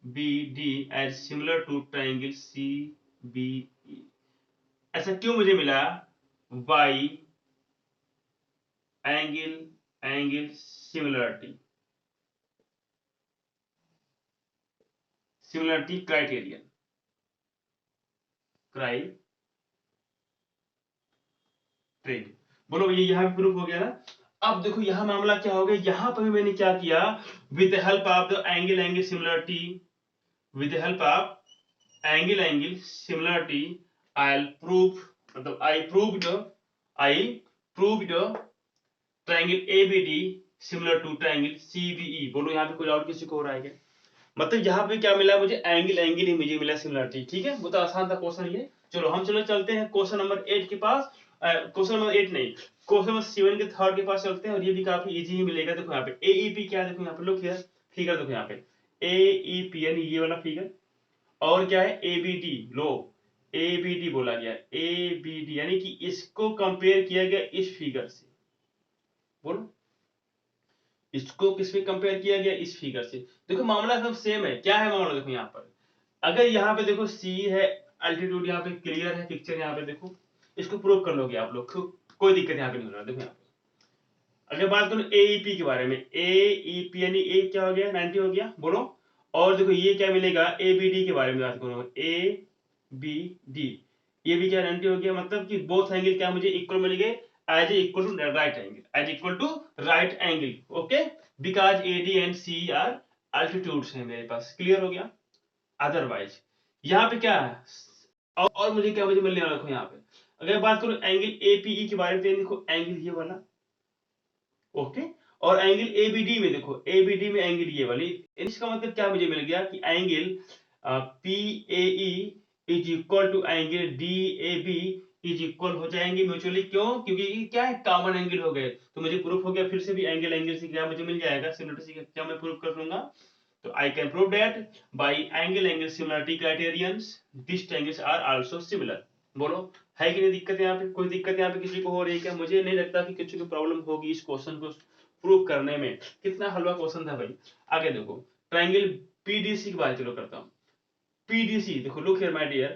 B D as similar to triangle C B E. ऐसा क्यों मुझे मिला? बाई एंगल सिमिलरिटी क्राइटेरियन बोलो ये यहाँ भी प्रूफ हो गया ना? अब देखो यहाँ मामला क्या हो गया, यहाँ पर भी मैंने क्या किया? With the help of the angle similarity, with the help of angle similarity, I prove, मतलब I proved triangle ABD similar to triangle CBE. बोलो यहाँ पे कोई डाउट किसी को हो रहा है क्या? मतलब यहाँ पे क्या मिला मुझे? एंगल ही मुझे मिला सिमिलरिटी। ठीक है, वो तो आसान था क्वेश्चन ये। चलो हम चलते हैं क्वेश्चन नंबर 8 के पास। क्वेश्चन नंबर 8 नहीं, क्वेश्चन नंबर 7 के थर्ड के पास चलते हैं, और ये भी काफी इजी ही मिलेगा। देखो यहाँ पे एईपी क्या है? देखो यहाँ पे लुक हियर, फिगर देखो यहाँ पे एईपी यानी ये वाला फिगर, और क्या है? एबीडी। लो एबीडी बोला गया, एबीडी यानी कि इसको कंपेयर किया गया इस फिगर से। बोलो इसको किसमें कंपेयर किया गया? इस फिगर से। देखो मामला सब सेम है। क्या है मामला? देखो यहाँ पर अगर यहाँ पे देखो सी है, अल्टीट्यूड यहाँ पे क्लियर है, पिक्चर यहाँ पे देखो, इसको प्रूव कर लोगे आप लोग, कोई दिक्कत यहाँ पे नहीं हो रहा। देखो यहाँ पे अगर बात करूं एईपी के बारे में, एईपी यानी ए क्या हो गया? 90 हो गया। बोलो और देखो ये क्या मिलेगा? एबीडी के बारे में बात करूं, ए बी डी, ये भी क्या 90 हो गया। मतलब कि बोथ एंगल क्या मुझे इक्वल मिल गए, as equal to right angle, as equal to right angle. Okay, because A D and C are altitudes है मेरे पास। क्लियर हो गया? अदरवाइज यहाँ पे क्या है? और मुझे क्या मुझे मिलने वाला? देखो यहाँ पे अगर बात करूं एंगल एपीई के बारे में, तो देखो एंगल ये वाला। ओके, और एंगल एबीडी में देखो, एबीडी में एंगल ये वाली। इसका मतलब क्या मुझे मिल गया कि angle PAE is equal to angle DAB is equal हो जाएंगे म्यूचुअली। क्यों? क्योंकि ये क्या है? कॉमन एंगल हो गए। तो मुझे प्रूफ हो गया फिर से भी, एंगल से क्या मुझे मिल जाएगा? सिमिलरिटी से क्या मैं प्रूफ कर लूंगा? तो I can prove that by angle similarity criterions this triangles are also similar. बोलो है कि नहीं दिक्कत? यहाँ पे कोई दिक्कत यहाँ पे किसी को हो रही है क्या? मुझे नहीं लगता कि किसी को प्रॉब्लम होगी इस क्वेश्चन को प्रूव करने में। कितना हलवा क्वेश्चन था भाई। आगे देखो ट्रायंगल पीडीसी की बात चलो करता हूँ। पीडीसी देखो, look here my dear,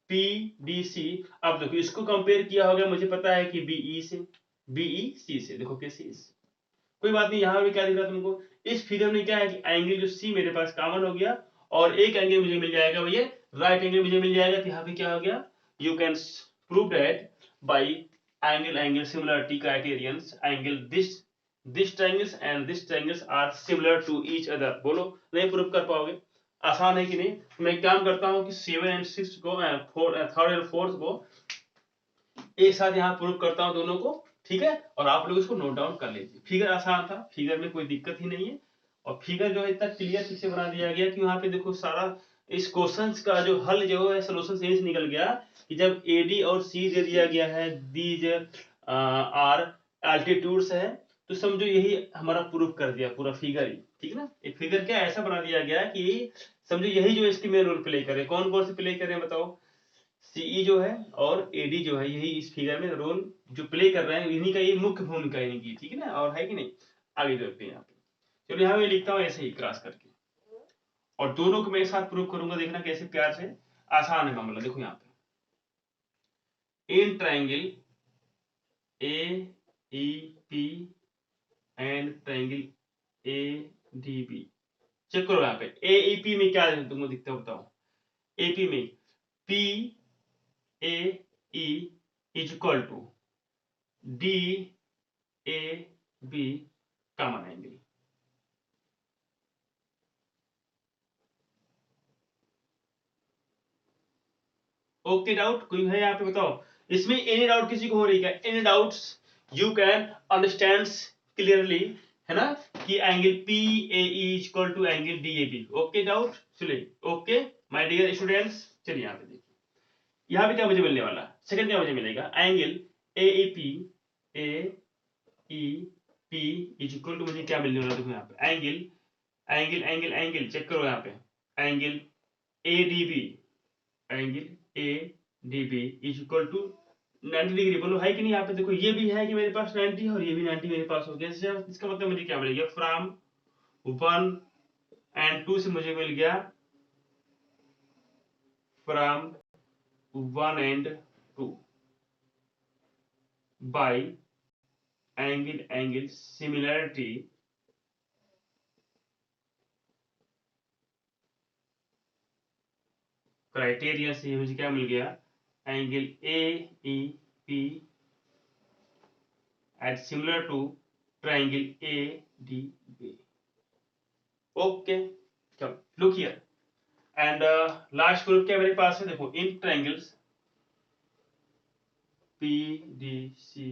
P D C. अब देखो इसको कंपेयर किया होगा, मुझे पता है कि बीई से, बीई सी से। देखो कैसे, कोई बात नहीं। यहां भी क्या दिख रहा है तुमको? इस फिगर में क्या है कि एंगल जो सी मेरे पास कॉमन हो गया, और एक एंगल मुझे मिल जाएगा भैया, राइट एंगल मुझे मिल जाएगा। तो यहाँ पे क्या हो गया? You can prove that by angle similarity criterions, angle this triangles and this triangles are similar to each other. बोलो नहीं प्रूव कर पाओगे? आसान है कि नहीं? मैं काम करता हूँ कि 7 एंड 6 को, थर्ड एंड फोर्थ को एक साथ यहाँ प्रूव करता हूँ दोनों को। ठीक है, और आप लोग इसको नोट डाउन कर लीजिए। फिगर आसान था, फिगर में कोई दिक्कत ही नहीं है, और फिगर जो है इतना क्लियर से बना दिया गया कि वहां पे देखो सारा इस क्वेश्चन का जो हल जो है सोल्यूशन से निकल गया कि जब AD और C दे दिया गया है, दीज आर एल्टीट्यूड्स है, तो समझो यही हमारा प्रूफ कर दिया पूरा फिगर ही, ठीक ना। एक फिगर क्या ऐसा बना दिया गया कि समझो यही जो इसकी मेन रोल प्ले करे। कौन कौन से प्ले करे बताओ? CE जो है और AD जो है, यही इस फिगर में रोल जो प्ले कर रहे हैं, इन्हीं का ये मुख्य भूमिका इनकी, ठीक है ना। और है कि नहीं, आगे देखते हैं यहाँ पे। चलो यहाँ मैं लिखता हूँ ऐसे ही क्रॉस करके, और दोनों को मैं एक साथ प्रूव करूंगा, देखना कैसे प्यार से। आसान है मामला, देखो यहाँ पे in triangle AEP and triangle ADB। Check करो यहाँ पे AEP में क्या तुमको दिखता है बताओ? AP में PAE is equal to DAB common angle. Okay, doubt कोई है यहाँ पे बताओ? इसमें एनी डाउट किसी को हो रही है क्या? Any doubts you can understand clearly, है ना, कि angle PAE is equal to angle DAB। Okay, doubt? चलिए, ओके माय डियर स्टूडेंट्स, चलिए यहाँ पे देखिए, यहाँ पे क्या मुझे मिलने वाला, सेकंड क्या मुझे मिलेगा? Angle AEP is equal to, मुझे क्या मिलने वाला देखो यहाँ पे, angle angle angle angle check करो यहाँ पे, angle ADB, angle ADB is equal to 90 degree. बोलो है कि नहीं? यहाँ पे देखो ये भी है कि मेरे पास 90 है और ये भी 90 मेरे पास हो गया। इसका मतलब मुझे क्या मिल गया? फ्रॉम 1 and 2 से मुझे मिल गया from 1 and 2 by angle similarity criteria से मुझे क्या मिल गया? Angle AEP at similar to triangle ADB। Okay, चलो look here, and last group क्या मेरे पास है? देखो इन triangles PDC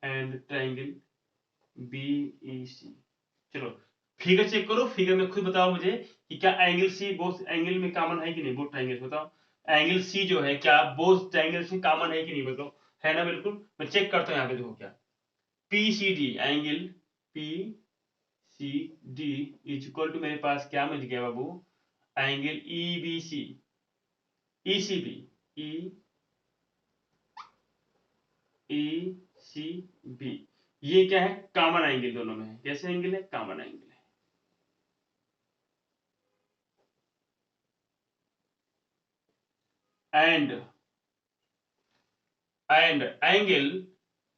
and triangle BEC। चलो फिगर चेक करो, फिगर में खुद बताओ मुझे कि क्या एंगल C बोथ एंगल में कॉमन है कि नहीं? बोथ ट्रायंगल्स बताओ, एंगल C जो है क्या बोथ ट्रायंगल्स में कॉमन है कि नहीं बताओ? है ना, बिल्कुल। मैं चेक करता हूँ यहाँ पे, देखो क्या PCD angle PCD is equal to मेरे पास क्या मिल गया बाबू? एंगल EBC ECB ECB, ये क्या है? कॉमन एंगल दोनों में है। कैसे एंगल है? कॉमन एंगल है। And angle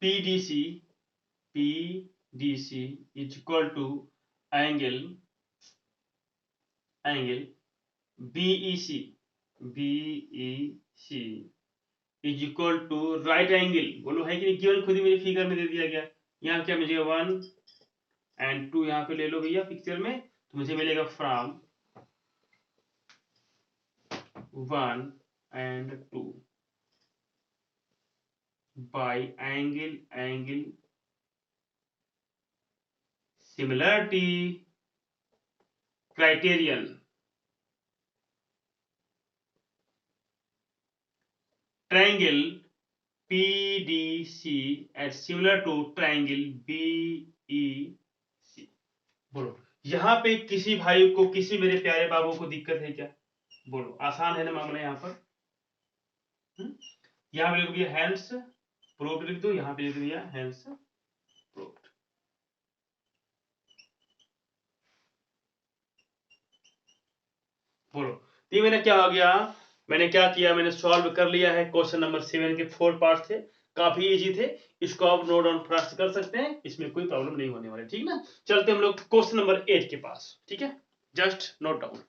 PDC is equal to angle BEC is equal to right angle. बोलो है कि नहीं? गिवन खुद ही मुझे फिगर में दे दिया गया। यहाँ क्या मुझे 1 and 2 यहाँ पे ले लो भैया पिक्चर में, तो मुझे मिलेगा from 1 and 2 by angle similarity criterion triangle PDC at similar to triangle BEC। बोलो यहाँ पे किसी भाई को, किसी मेरे प्यारे बाबू को दिक्कत है क्या? बोलो, आसान है ना मामला यहाँ पर? यहाँ पे लिख दिया हैंड्स प्रूव्ड, लिख दो यहाँ पे लिख दिया हैंड्स प्रूव्ड। बोलो, ये मैंने क्या हो गया? मैंने क्या किया? मैंने सॉल्व कर लिया है क्वेश्चन नंबर 7 के 4 पार्ट थे, काफी इजी थे। इसको आप नोट डाउन फटाक कर सकते हैं, इसमें कोई प्रॉब्लम नहीं होने वाली, ठीक ना। चलते हम लोग क्वेश्चन नंबर 8 के पास, ठीक है, just note down.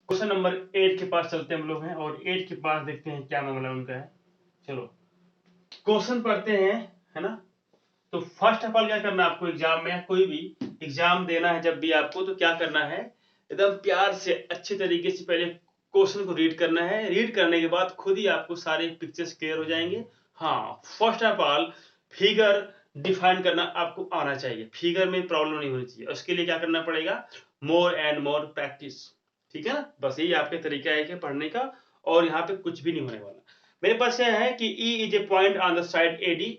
Question number 8 के पास चलते हैं हम लोग हैं, और 8 के पास देखते हैं क्या मामला उनका है। चलो क्वेश्चन पढ़ते हैं, है ना। तो फर्स्ट ऑफ ऑल क्या करना है आपको, एग्जाम में कोई भी एग्जाम देना है जब भी आपको, तो क्या करना है, एकदम प्यार से अच्छे तरीके से पहले क्वेश्चन को रीड करना है। रीड करने के बाद खुद ही आपको सारे पिक्चर्स क्लियर हो जाएंगे। हाँ, first of all figure define करना आपको आना चाहिए, फिगर में प्रॉब्लम नहीं होनी चाहिए। उसके लिए क्या करना पड़ेगा, मोर एंड मोर प्रैक्टिस, ठीक है ना। बस यही आपके तरीका है कि पढ़ने का, और यहाँ पे कुछ भी नहीं होने वाला। मेरे पास यह है कि E is a point on the side AD.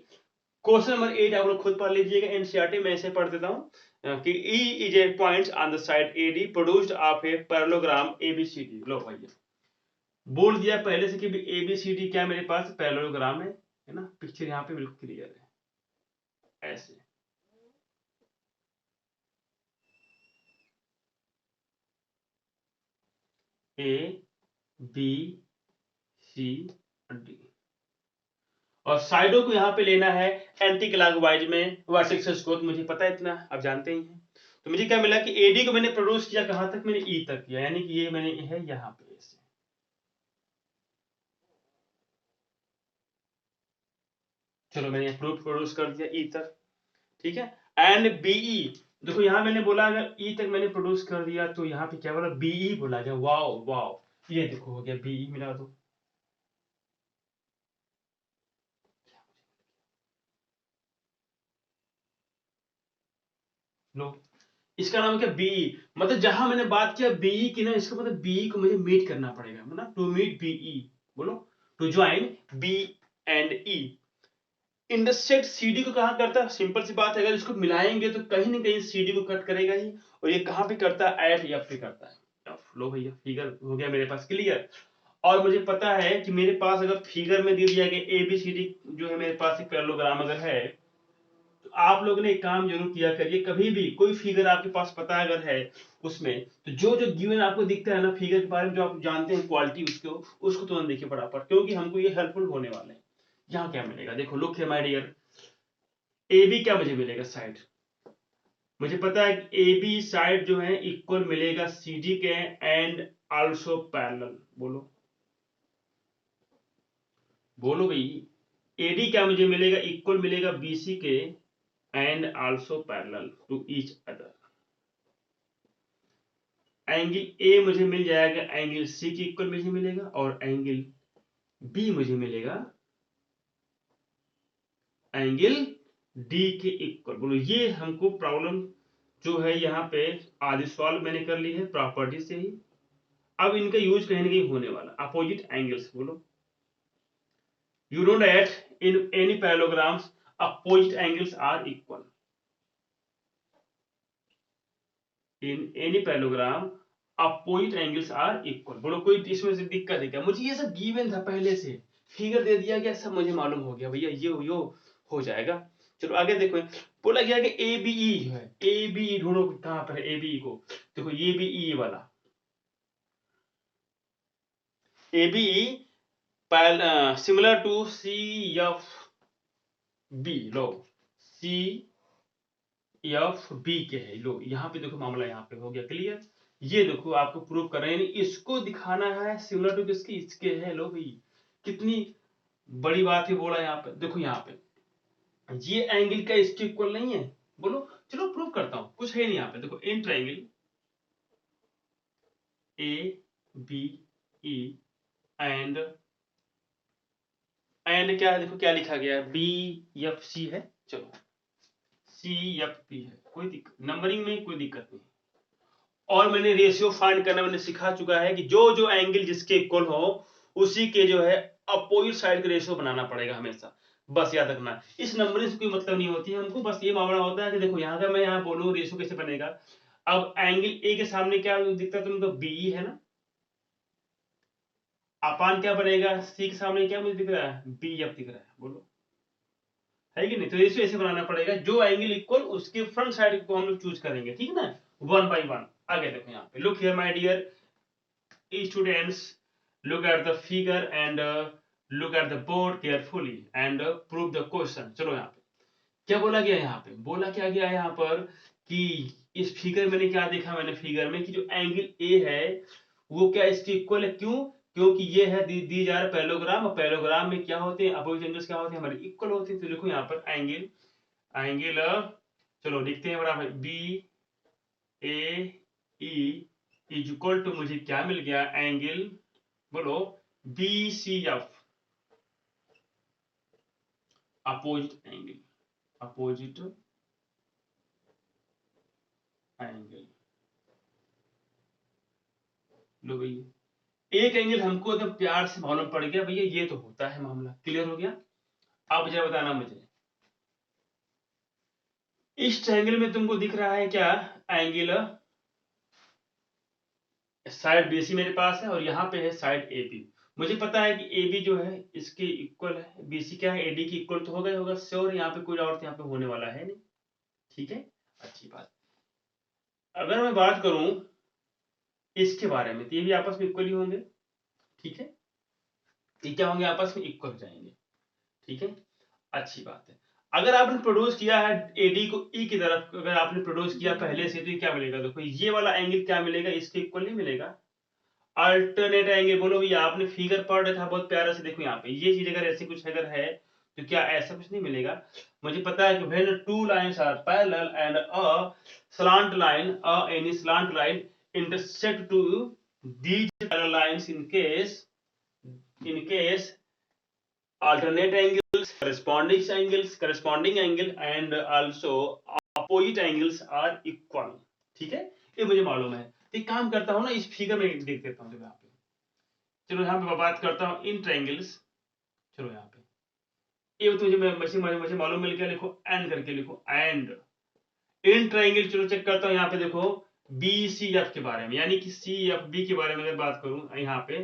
Question number 8 आप लोग खुद पढ़ लीजिएगा, एनसीईआरटी में ऐसे पढ़ देता हूं कि E is a point on the side AD produced of a parallelogram ABCD। लो भैया, बोल दिया पहले से कि ABCD क्या मेरे पास पैरेललोग्राम है ना। पिक्चर यहाँ पे बिल्कुल क्लियर है, ऐसे A B C D, और साइडों को यहाँ पे लेना है एंटी क्लॉकवाइज में वर्टिकल को, तो मुझे पता है इतना, आप जानते ही हैं। तो मुझे क्या मिला कि एडी को मैंने प्रोड्यूस किया कहां तक, मैंने ई तक किया, यानी कि ये मैंने है यहाँ पे ऐसे। चलो मैंने प्रूफ प्रोड्यूस कर दिया ई तक, ठीक है। एंड बीई, देखो यहाँ मैंने बोला अगर ई तक मैंने प्रोड्यूस कर दिया, तो यहाँ पे क्या बोला, बीई बोला गया। वाओ वाओ, ये देखो हो गया बीई, मिला दो। लो, इसका नाम क्या, बीई। मतलब जहां मैंने बात किया बीई की ना, इसका मतलब बीई को मुझे मीट करना पड़ेगा, मतलब टू मीट बीई, बोलो to join B and E. Intersect CD को कहां करता है, सिंपल सी बात है, अगर इसको मिलाएंगे तो कहीं ना कहीं सीडी को कट करेगा ही, और ये कहां पे करता है, एट एफ पे करता है। लो भैया, फिगर हो गया मेरे पास क्लियर। और मुझे पता है कि मेरे पास अगर फिगर में दे दिया गया एबीसीडी जो है मेरे पास एक पैरेललोग्राम अगर है, तो आप लोगों ने एक काम जरूर किया करिए, कभी भी कोई फिगर आपके पास पता अगर है उसमें, तो जो जो गिवन आपको दिखता है ना फिगर के बारे में, जो आप जानते हैं क्वालिटी उसको तुरंत देखिए फटाफट, क्योंकि हमको ये हेल्पफुल होने वाले हैं। यहाँ क्या मिलेगा, देखो लुक है माय डियर, ए बी क्या मुझे मिलेगा साइड, मुझे पता है ए बी साइड जो है इक्वल मिलेगा सी डी के, एंड आल्सो पैरेलल। बोलो बोलो भाई, एडी क्या मुझे मिलेगा, इक्वल मिलेगा बीसी के, and also parallel to each other. Angle A मुझे मिल जाएगा एंगल सी के इक्वल मुझे मिलेगा, और एंगल बी मुझे मिलेगा एंगल डी के इक्वल। बोलो ये हमको प्रॉब्लम जो है यहाँ पे आधी सॉल्व मैंने कर ली है प्रॉपर्टी से ही। अब इनका यूज कहीं ना कहीं होने वाला, अपोजिट एंगल्स। बोलो, you know that in any parallelograms opposite angles are equal, in any parallelogram opposite angles are equal। बोलो कोई इसमें से दिक्कत है क्या, मुझे ये सब गिवन था पहले से, फिगर दे दिया गया, सब मुझे मालूम हो गया भैया, ये हो जाएगा। चलो आगे देखो, बोला गया कि ए बी ई है, ए बी ई ढूंढो कहां पर है ए बी ई को। देखो ये बी ई वाला A B E similar to C F B. लो सी एफ बी के है, लो यहाँ पे देखो मामला यहाँ पे हो गया क्लियर। ये देखो आपको प्रूव कर रहे हैं, इसको दिखाना है सिमिलर टू किसकी, इसके है। लो भाई कितनी बड़ी बात है, बोला यहाँ पे, देखो यहाँ पे ये एंगल का इसके इक्वल नहीं है। बोलो चलो प्रूव करता हूं, कुछ है नहीं यहाँ पे, देखो in triangle A B E and क्या है, देखो क्या लिखा गया है, बी एफ सी है। चलो सी एफ पी है, कोई दिक्कत नंबरिंग में कोई दिक्कत नहीं। और मैंने रेशियो फाइंड करना मैंने सिखा चुका है कि जो जो एंगल जिसके इक्वल हो उसी के जो है अपोजिट साइड का रेशियो बनाना पड़ेगा हमेशा। बस याद रखना, इस नंबरिंग से कोई मतलब नहीं होती है हमको, बस ये मामला होता है कि देखो यहाँ का मैं यहाँ बोलूँ रेशियो कैसे बनेगा। अब एंगल ए के सामने क्या दिखता है तुमको, बी है ना, अपान क्या बनेगा, सी के सामने क्या मुझे दिख रहा है, बी एफ दिख रहा है। बोलो है कि नहीं, तो रेशियो ऐसे बनाना पड़ेगा, जो एंगल इक्वल उसके फ्रंट साइड को हम लोग चूज करेंगे, ठीक है ना, वन बाई वन। आगे देखो यहाँ पे, look here my dear students, look at the figure and look at the board carefully and prove the question। चलो यहाँ पे क्या बोला गया, यहाँ पे बोला क्या गया है यहाँ पर कि इस फिगर मैंने क्या देखा, मैंने फिगर में कि जो एंगल ए है वो क्या इसके इक्वल है, क्यों? क्योंकि ये है दी जा रहा पैरेललोग्राम, और पैरेललोग्राम में क्या होते हैं, अपोजिट एंगल्स क्या होते हैं, हमारे इक्वल होते हैं। तो देखो यहाँ पर एंगल चलो लिखते हैं बराबर, B A E is equal to, मुझे क्या मिल गया, एंगल बोलो B C F, opposite angle. लो भैया, एक एंगल हमको एकदम प्यार से मालूम पड़ गया भैया, ये तो होता है मामला, क्लियर हो गया। अब जरा बताना मुझे, इस ट्रायंगल में तुमको दिख रहा है क्या, एंगल साइड बीसी मेरे पास है, और यहाँ पे है साइड ए बी। मुझे पता है कि ए बी जो है इसके इक्वल है, बीसी क्या है, एडी की इक्वल तो होगा ही होगा, श्योर, यहाँ पे कोई डाउट यहाँ पे होने वाला है नहीं, ठीक है, अच्छी बात। अगर मैं बात करूं इसके बारे में, तो ये भी आपस में इक्वल ही होंगे, ठीक है, ये क्या होंगे, आपस में इक्वल हो जाएंगे, ठीक है, अच्छी बात है। अगर आपने प्रोड्यूस किया है एडी को ई की तरफ, अगर आपने प्रोड्यूस किया पहले से, तो ये क्या मिलेगा, देखो ये वाला एंगल क्या मिलेगा, इसके इक्वल नहीं मिलेगा, अल्टरनेट एंगल। बोलो भैया, आपने फिगर पढ़ रखा बहुत प्यारा से, देखो यहाँ पे ये चीज अगर ऐसी कुछ अगर है, तो क्या ऐसा कुछ नहीं मिलेगा। मुझे पता है कि when two lines are parallel and any slant line intersect to these parallel lines, in case alternate angles, corresponding angle and also opposite angles are equal, ठीक है, ये मुझे मालूम है। एक काम करता हूं ना, इस फिगर में देख देता हूं यहाँ पे, चलो यहाँ पे बात करता हूं इन ट्रायंगल्स। चलो यहाँ पे ये तो मुझे मालूम मिल गया, लिखो एंड करके, लिखो एंड इन ट्रायंगल। चलो चेक करता हूं यहाँ पे, देखो बी सी एफ के बारे में, यानी कि सी एफ बी के बारे में अगर बात करूं, यहाँ पे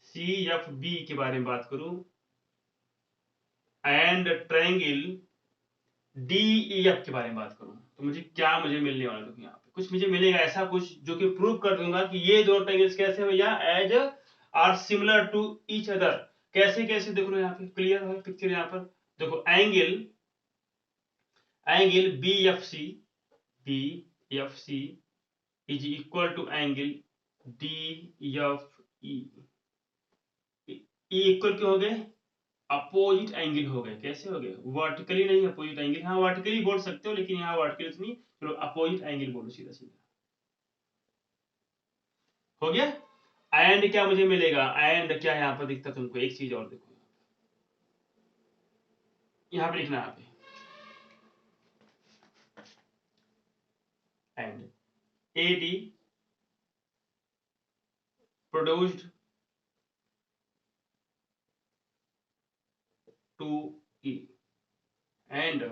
सी एफ बी के बारे में बात करूं, and triangle D E F के बारे में बात करूं, तो मुझे मिलने वाला, देखो यहाँ पे कुछ मुझे मिलेगा ऐसा कुछ जो कि प्रूव कर दूंगा कि ये दोनों ट्रायंगल्स कैसे भैया, as are similar to each other. कैसे कैसे देख लो यहाँ पे, क्लियर है पिक्चर यहाँ पर, देखो angle B F C is equal to angle D F E. Equal क्यों हो गए, अपोजिट एंगल हो गए, कैसे हो गए, वर्टिकली नहीं, अपोजिट एंगल, हाँ वर्टिकली बोल सकते हो, लेकिन यहाँ वर्टिकली नहीं, चलो अपोजिट एंगल बोलो सीधा सीधा, हो गया। एंड क्या मुझे मिलेगा, एंड क्या यहाँ पर दिखता तुमको, एक चीज और देखो, यहाँ पे लिखना, यहाँ पे and AD produced to E and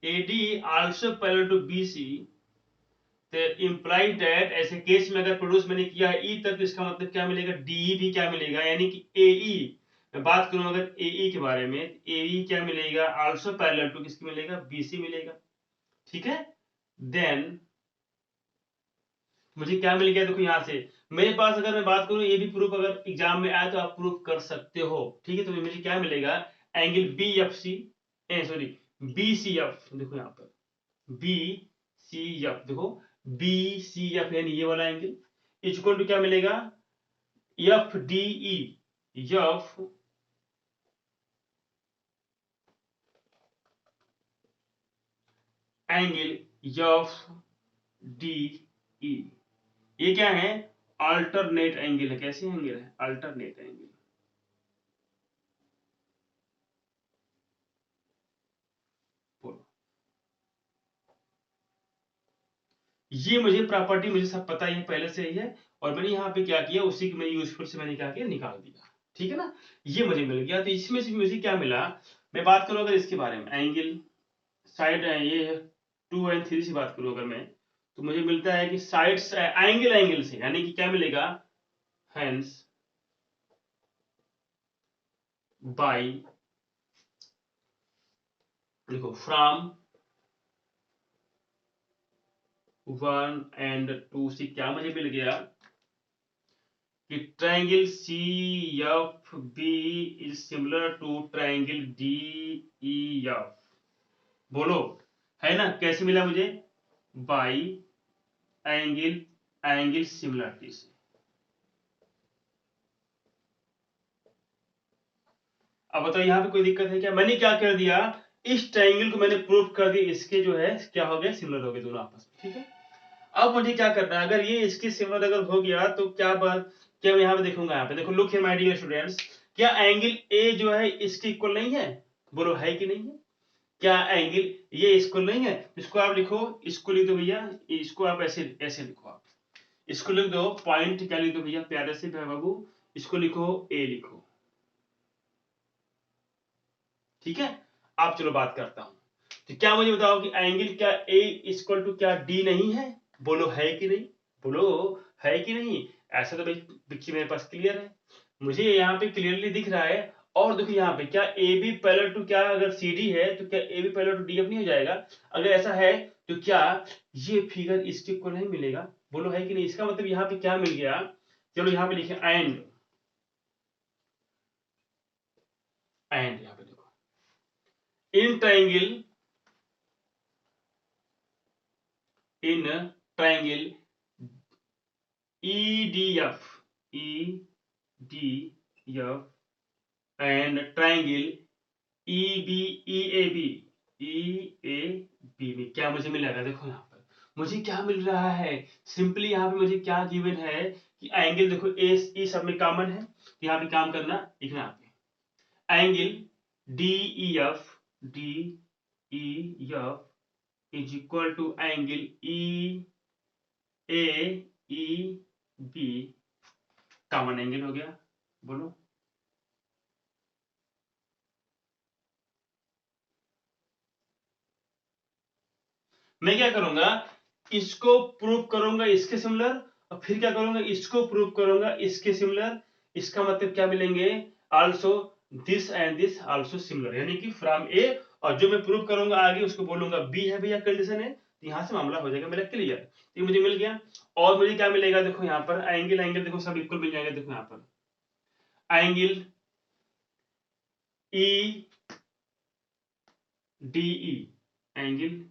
AD also parallel to BC, implied that ऐसे केस में अगर प्रोड्यूस मैंने किया है E तक, तो इसका मतलब क्या मिलेगा, DE भी क्या मिलेगा, यानी कि AE, मैं बात करूं अगर AE के बारे में, AE क्या मिलेगा, आल्सो पैरेलल टू किसकी मिलेगा, BC मिलेगा, ठीक है। देन मुझे क्या मिल गया, देखो यहां से मेरे पास, अगर मैं बात करूं ये भी प्रूफ अगर एग्जाम में आए तो आप प्रूफ कर सकते हो, ठीक है। तो मुझे क्या मिलेगा, angle B F C, sorry B C F, देखो यहाँ पर बी सी एफ, देखो बी सी एफ यानी ये वाला एंगल इक्वल टू क्या मिलेगा, F D E, F angle F D E, ये क्या है, अल्टरनेट एंगल है, कैसे एंगल है, अल्टरनेट एंगल। ये मुझे प्रॉपर्टी मुझे सब पता ही पहले से ही है, और मैंने यहाँ पे क्या किया, उसी की मैंने यूजफुल से मैंने क्या किया, निकाल दिया, ठीक है ना, ये मुझे मिल गया। तो इसमें से मुझे क्या मिला, मैं बात करूं अगर इसके बारे में, एंगल साइड ये 2 एंड 3 से बात करूं अगर मैं, तो मुझे मिलता है कि साइड एंगल से, यानी कि क्या मिलेगा, हेंस बाई, देखो फ्रॉम 1 एंड 2 से क्या मुझे मिल गया, कि triangle C F B is similar to triangle D E F, बोलो, है ना, कैसे मिला मुझे, बाई एंगल एंगल सिमिलरिटी से। अब बताओ यहाँ पे कोई दिक्कत है क्या? मैंने क्या कर दिया, इस ट्रायंगल को मैंने प्रूव कर दिया, इसके जो है क्या हो गया, सिमिलर हो गए दोनों आपस में, ठीक है। अब मुझे क्या करना है, अगर ये इसके सिमिलर अगर हो गया तो क्या बात, क्या मैं यहाँ पे देखूंगा, यहाँ पे देखो, look here my dear students, क्या एंगल ए जो है इसके इक्वल नहीं है? बोलो है कि नहीं है? क्या एंगल ये इक्वल नहीं है? इसको आप लिखो, इसको लिख दो भैया, इसको आप ऐसे ऐसे लिखो, आप इसको लिख दो, पॉइंट क्या लिख दो भैया प्यारे से बाबू, इसको लिखो ए लिखो, ठीक है। आप चलो बात करता हूं, तो क्या मुझे बताओ कि एंगल क्या ए इक्वल टू क्या डी नहीं है? बोलो है कि नहीं, बोलो है कि नहीं? ऐसा तो भाई पिक्चर मेरे पास क्लियर है, मुझे यहाँ पे क्लियरली दिख रहा है। और देखो यहाँ पे क्या ए बी पैरेलल टू क्या, अगर सी डी है तो क्या A B parallel to D F नहीं हो जाएगा? अगर ऐसा है तो क्या ये फिगर इसके इक्वल नहीं मिलेगा? बोलो है कि नहीं? इसका मतलब यहाँ पे क्या मिल गया, चलो यहाँ पे लिखे एंड यहाँ पे देखो, in triangle, in triangle EDF, EDF and triangle EAB, EAB में क्या मुझे मिलेगा? देखो यहाँ पर मुझे क्या मिल रहा है, सिंपली यहाँ पे मुझे क्या गिवन है कि एंगल, देखो ए सब में कॉमन है, तो यहाँ पे काम करना, लिखना यहाँ पे angle DEF is equal to angle EAEB, common angle हो गया। बोलो मैं क्या करूंगा, इसको प्रूव करूंगा इसके सिमिलर, और फिर क्या करूंगा, इसको प्रूव करूंगा इसके सिमिलर। इसका मतलब क्या मिलेंगे, also this and this also similar, यानी कि फ्रॉम ए, और जो मैं प्रूव करूंगा आगे उसको बोलूंगा बी है भैया, कंडीशन है, तो यहां से मामला हो जाएगा मेरा क्लियर, तो ये मुझे मिल गया। और मुझे क्या मिलेगा, देखो यहाँ पर एंगल, एंगल देखो सब इक्वल मिल जाएगा, देखो यहाँ पर angle E D E, angle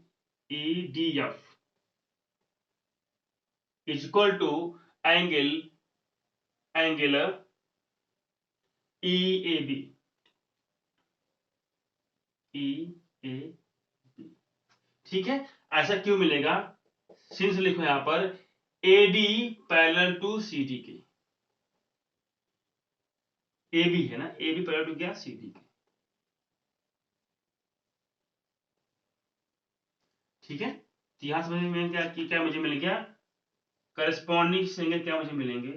EDF is equal to angle EAB, EAB, ठीक है। ऐसा क्यों मिलेगा, सिंस लिखो यहां पर AD पैरेलल टू CD के, AB है ना, AB पैरेलल टू क्या, CD के, ठीक है। तो यहां समझ में क्या कि क्या मुझे मिल गया, करस्पॉन्डिंग एंगल क्या मुझे मिलेंगे,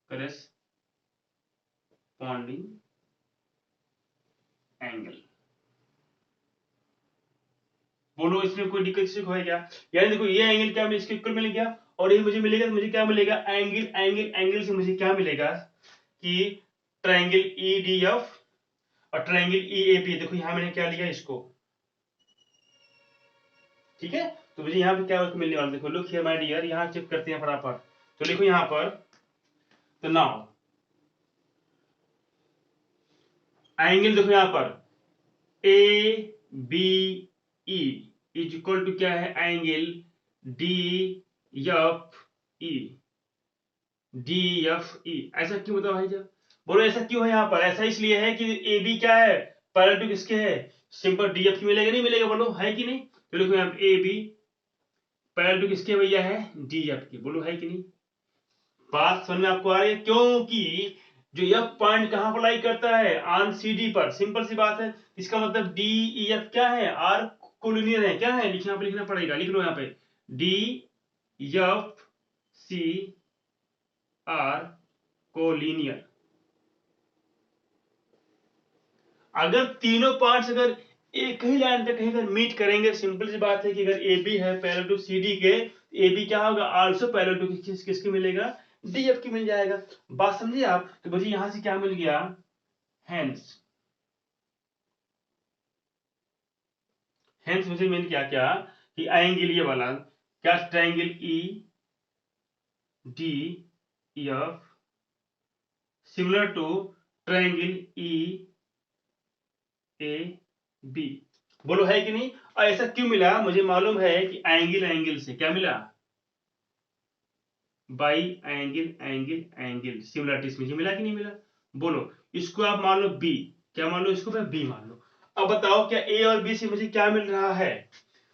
करस्पॉन्डिंग एंगल। बोलो इसमें कोई दिक्कत से है क्या? यानी देखो ये एंगल क्या इसके इक्वल मिल गया, और ये मुझे मिलेगा, तो मुझे क्या मिलेगा, एंगल एंगल एंगल से मुझे क्या मिलेगा कि ट्रायंगल EDF और ट्रायंगल EAB। देखो यहां मैंने क्या लिया इसको, ठीक है। तो मुझे यहाँ पे क्या मिलने वाला, देखो लुक हियर माय डियर, यहाँ चेक करते हैं फटाफट, तो लिखो यहाँ पर, तो नाउ एंगल देखो यहाँ पर ABE इज इक्वल टू क्या है, एंगल DFE, DFE। ऐसा क्यों बताओ भाई साहब, बोलो ऐसा क्यों है यहाँ पर? ऐसा इसलिए है कि AB क्या है, पैरेलल टू किसके है, सिंपल DF की मिलेगा, नहीं मिलेगा, बोलो है कि नहीं? तो देखो यहाँ पे AB पैरेलल टू किसके भैया है, DF के, बोलो है कि नहीं? बात समझ में आपको आ रही है? क्योंकि जो F पॉइंट कहां पर लाई करता है, ऑन CD पर, सिंपल सी बात है। इसका मतलब DEF क्या है, आर कोलिनियर है, क्या है, लिखना पे लिखना पड़ेगा, लिख लो यहाँ पे DFCR कोलिनियर। अगर तीनों पार्ट्स अगर एक ही लाइन पे कहीं पर मीट करेंगे, सिंपल सी बात है कि अगर AB है पैरेलल टू CD के, AB क्या होगा, आल्सो पैरेलल टू किसके मिलेगा, DF की मिल जाएगा। बात समझिए आप? तो मुझे यहां से क्या मिल गया, हेंस, हेंस मुझे मिल गया क्या कि एंगल ये वाला क्या, triangle EDF similar to triangle EAB, B. बोलो है कि नहीं? और ऐसा क्यों मिला? मुझे मालूम है कि एंगल से क्या मिला? बाई एंगल सिमिलरिटीज में, ये मिला कि नहीं मिला? बोलो, इसको आप मान लो बी, क्या मान लो इसको? बी मान लो। अब बताओ क्या ए और बी से मुझे क्या मिल रहा है?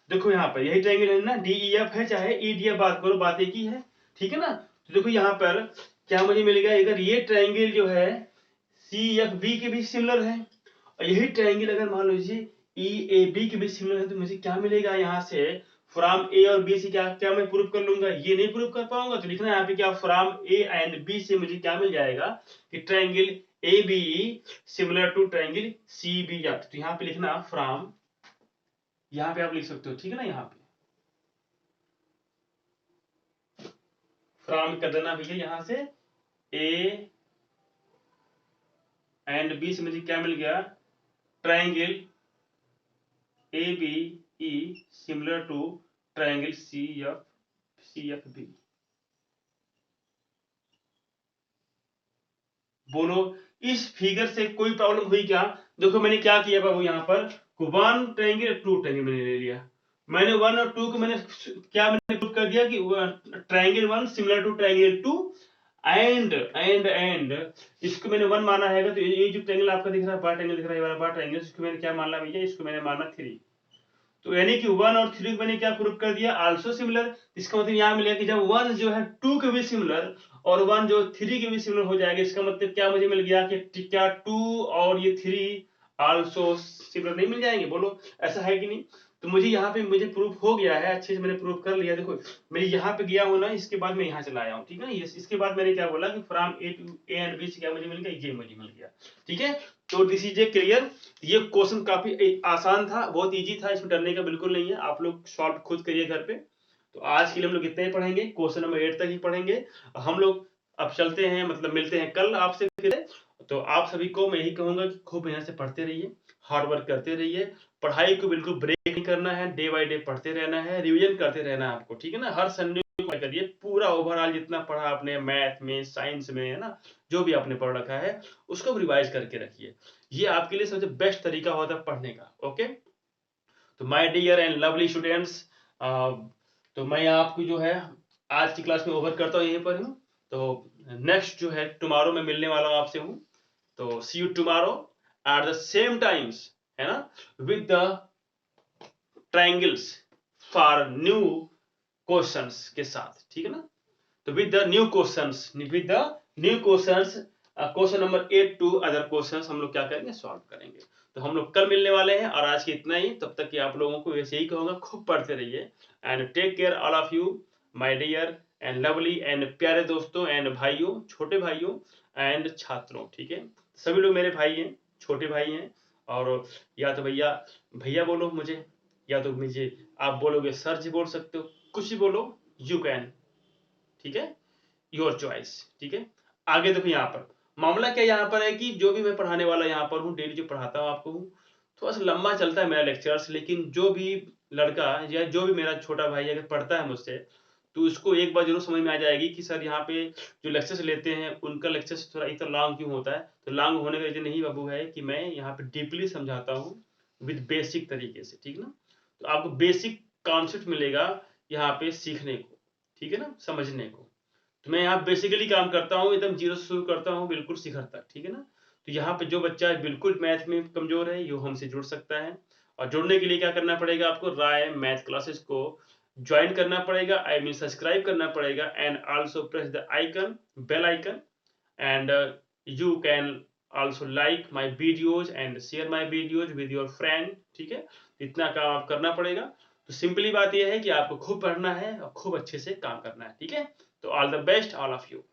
देखो यहाँ पर यही ट्रायंगल है ना, डी ई एफ है, चाहे ई डी एफ, बात करो, बात एक ही है, ठीक है ना? तो देखो यहाँ पर क्या मुझे मिलेगा, अगर ये ट्रायंगल जो है सी एफ बी के भी सिमिलर है, और यही ट्रायंगल अगर मान लीजिए ई ए बी के भी सिमिलर है, तो मुझे क्या मिलेगा यहाँ से? फ्रॉम ए और बी से क्या क्या मैं प्रूव कर लूंगा? ये नहीं प्रूव कर पाऊंगा, तो लिखना है यहाँ पे क्या, फ्रॉम ए एंड बी से मुझे क्या मिल जाएगा कि triangle A B similar to triangle C B F. तो यहाँ पे लिखना फ्रॉम, यहाँ पे आप लिख सकते हो, ठीक है ना? यहाँ पे फ्रॉम कर देना भैया, यहाँ से ए एंड बी से मुझे क्या मिल गया? Triangle A B E similar to triangle C F B. बोलो, इस फिगर से कोई प्रॉब्लम हुई क्या? देखो मैंने क्या किया बाबू, यहाँ पर वन ट्रायंगल टू ट्रायंगल मैंने ले लिया, मैंने वन और टू को मैंने क्या मैंने प्रूव कर दिया कि triangle one similar to triangle two, and इसको मैंने वन माना है, तो ये जो ट्रायंगल आपका दिख रहा है, बार ट्रायंगल दिख रहा है, ये वाला बार ट्रायंगल, इसको मैंने क्या माना भैया? इसको मैंने माना थ्री। तो यानी कि वन और थ्री को मैंने क्या प्रूव कर दिया? Also similar. इसका मतलब यहाँ मिलेगा कि जब वन जो है टू के भी सिमिलर और वन जो थ्री के भी सिमिलर हो जाएगा, इसका मतलब क्या मुझे मिल गया कि क्या टू और ये थ्री आल्सो सिमिलर नहीं मिल जाएंगे? बोलो, ऐसा है कि नहीं? तो मुझे यहाँ पे मुझे प्रूफ हो गया है, अच्छे से मैंने प्रूफ कर लिया। देखो मैं यहाँ पे गया हूँ ना, इसके बाद मैं यहाँ चला आया हूँ, ठीक है ना? इसके बाद मैंने क्या बोला कि from A to A and B से क्या मुझे मिल गया? ये मुझे मिल गया, ठीक है? तो दिस इज ए क्लियर। ये क्वेश्चन काफी आसान था, बहुत इजी था, इसमें डरने का बिल्कुल नहीं है, आप लोग सॉल्व खुद करिए घर पे। तो आज के लिए हम लोग इतना ही पढ़ेंगे, क्वेश्चन नंबर 8 तक ही पढ़ेंगे। हम लोग अब चलते हैं, मतलब मिलते हैं कल आपसे फिर। तो आप सभी को मैं यही कहूंगा कि खूब मेहनत से पढ़ते रहिए, हार्ड वर्क करते रहिए, पढ़ाई को बिल्कुल ब्रेक नहीं करना है, डे बाय डे पढ़ते रहना है, रिवीजन करते रहना है आपको, ठीक है ना? हर संडे को करिए, पूरा ओवरऑल जितना पढ़ा आपने मैथ में, साइंस में, है ना, जो भी आपने पढ़ रखा है उसको रिवाइज करके रखिए। ये आपके लिए सबसे बेस्ट तरीका होता है पढ़ने का। ओके, तो my dear and lovely students, तो मैं आपको जो है आज की क्लास में ओवर करता हूँ, यहीं पर हूँ। तो नेक्स्ट जो है टुमारो में मिलने वाला हूँ आपसे हूँ। तो see you tomorrow at the same times, है ना, with the triangles for new questions के साथ, ठीक है ना? तो with the new questions, question number 8 to other questions हम लोग क्या करेंगे? सॉल्व करेंगे। तो हम लोग कल मिलने वाले हैं, और आज की इतना ही। तब तक कि आप लोगों को वैसे ही कहूंगा, खूब पढ़ते रहिए, and take care all of you my dear and lovely and प्यारे दोस्तों एंड भाइयों, छोटे भाइयों एंड छात्रों, ठीक है? सभी लोग मेरे भाई हैं, छोटे भाई हैं, और या तो भैया भैया बोलो मुझे, या तो मुझे आप बोलोगे सर जी बोल सकते हो, कुछ भी बोलो, यू कैन, ठीक है? योर चॉइस, ठीक है? आगे देखो यहाँ पर मामला क्या यहाँ पर है कि जो भी मैं पढ़ाने वाला यहाँ पर हूँ, डेली जो पढ़ाता हूँ आपको हूँ, थोड़ा सा लंबा चलता है मेरा लेक्चर्स, लेकिन जो भी लड़का या जो भी मेरा छोटा भाई अगर पढ़ता है मुझसे, तो उसको एक बार जरूर समझ में आ जाएगी कि सर यहाँ पे जो लेक्चर्स लेते हैं उनका लेक्चर्स थोड़ा इतना लॉन्ग क्यों होता है। तो लॉन्ग होने का रीजन यही बाबू है कि मैं यहाँ पे डीपली समझाता हूँ विद बेसिक तरीके से, ठीक ना? तो आपको बेसिक कॉन्सेप्ट मिलेगा यहाँ पे सीखने को, ठीक है ना, समझने को। तो मैं यहाँ बेसिकली काम करता हूँ, एकदम जीरो से शुरू करता हूँ बिल्कुल शिखर तक, ठीक है ना? तो यहाँ पे जो बच्चा बिल्कुल मैथ में कमजोर है, यो हमसे जुड़ सकता है। और जुड़ने के लिए क्या करना पड़ेगा आपको? राय मैथ क्लासेस को ज्वाइन करना पड़ेगा, आई मीन सब्सक्राइब करना पड़ेगा, and also press the icon, bell icon, and you can also like my videos and share my videos with your friend, ठीक है? इतना काम आप करना पड़ेगा। तो सिंपली बात यह है कि आपको खूब पढ़ना है और खूब अच्छे से काम करना है, ठीक है? तो all the best all of you.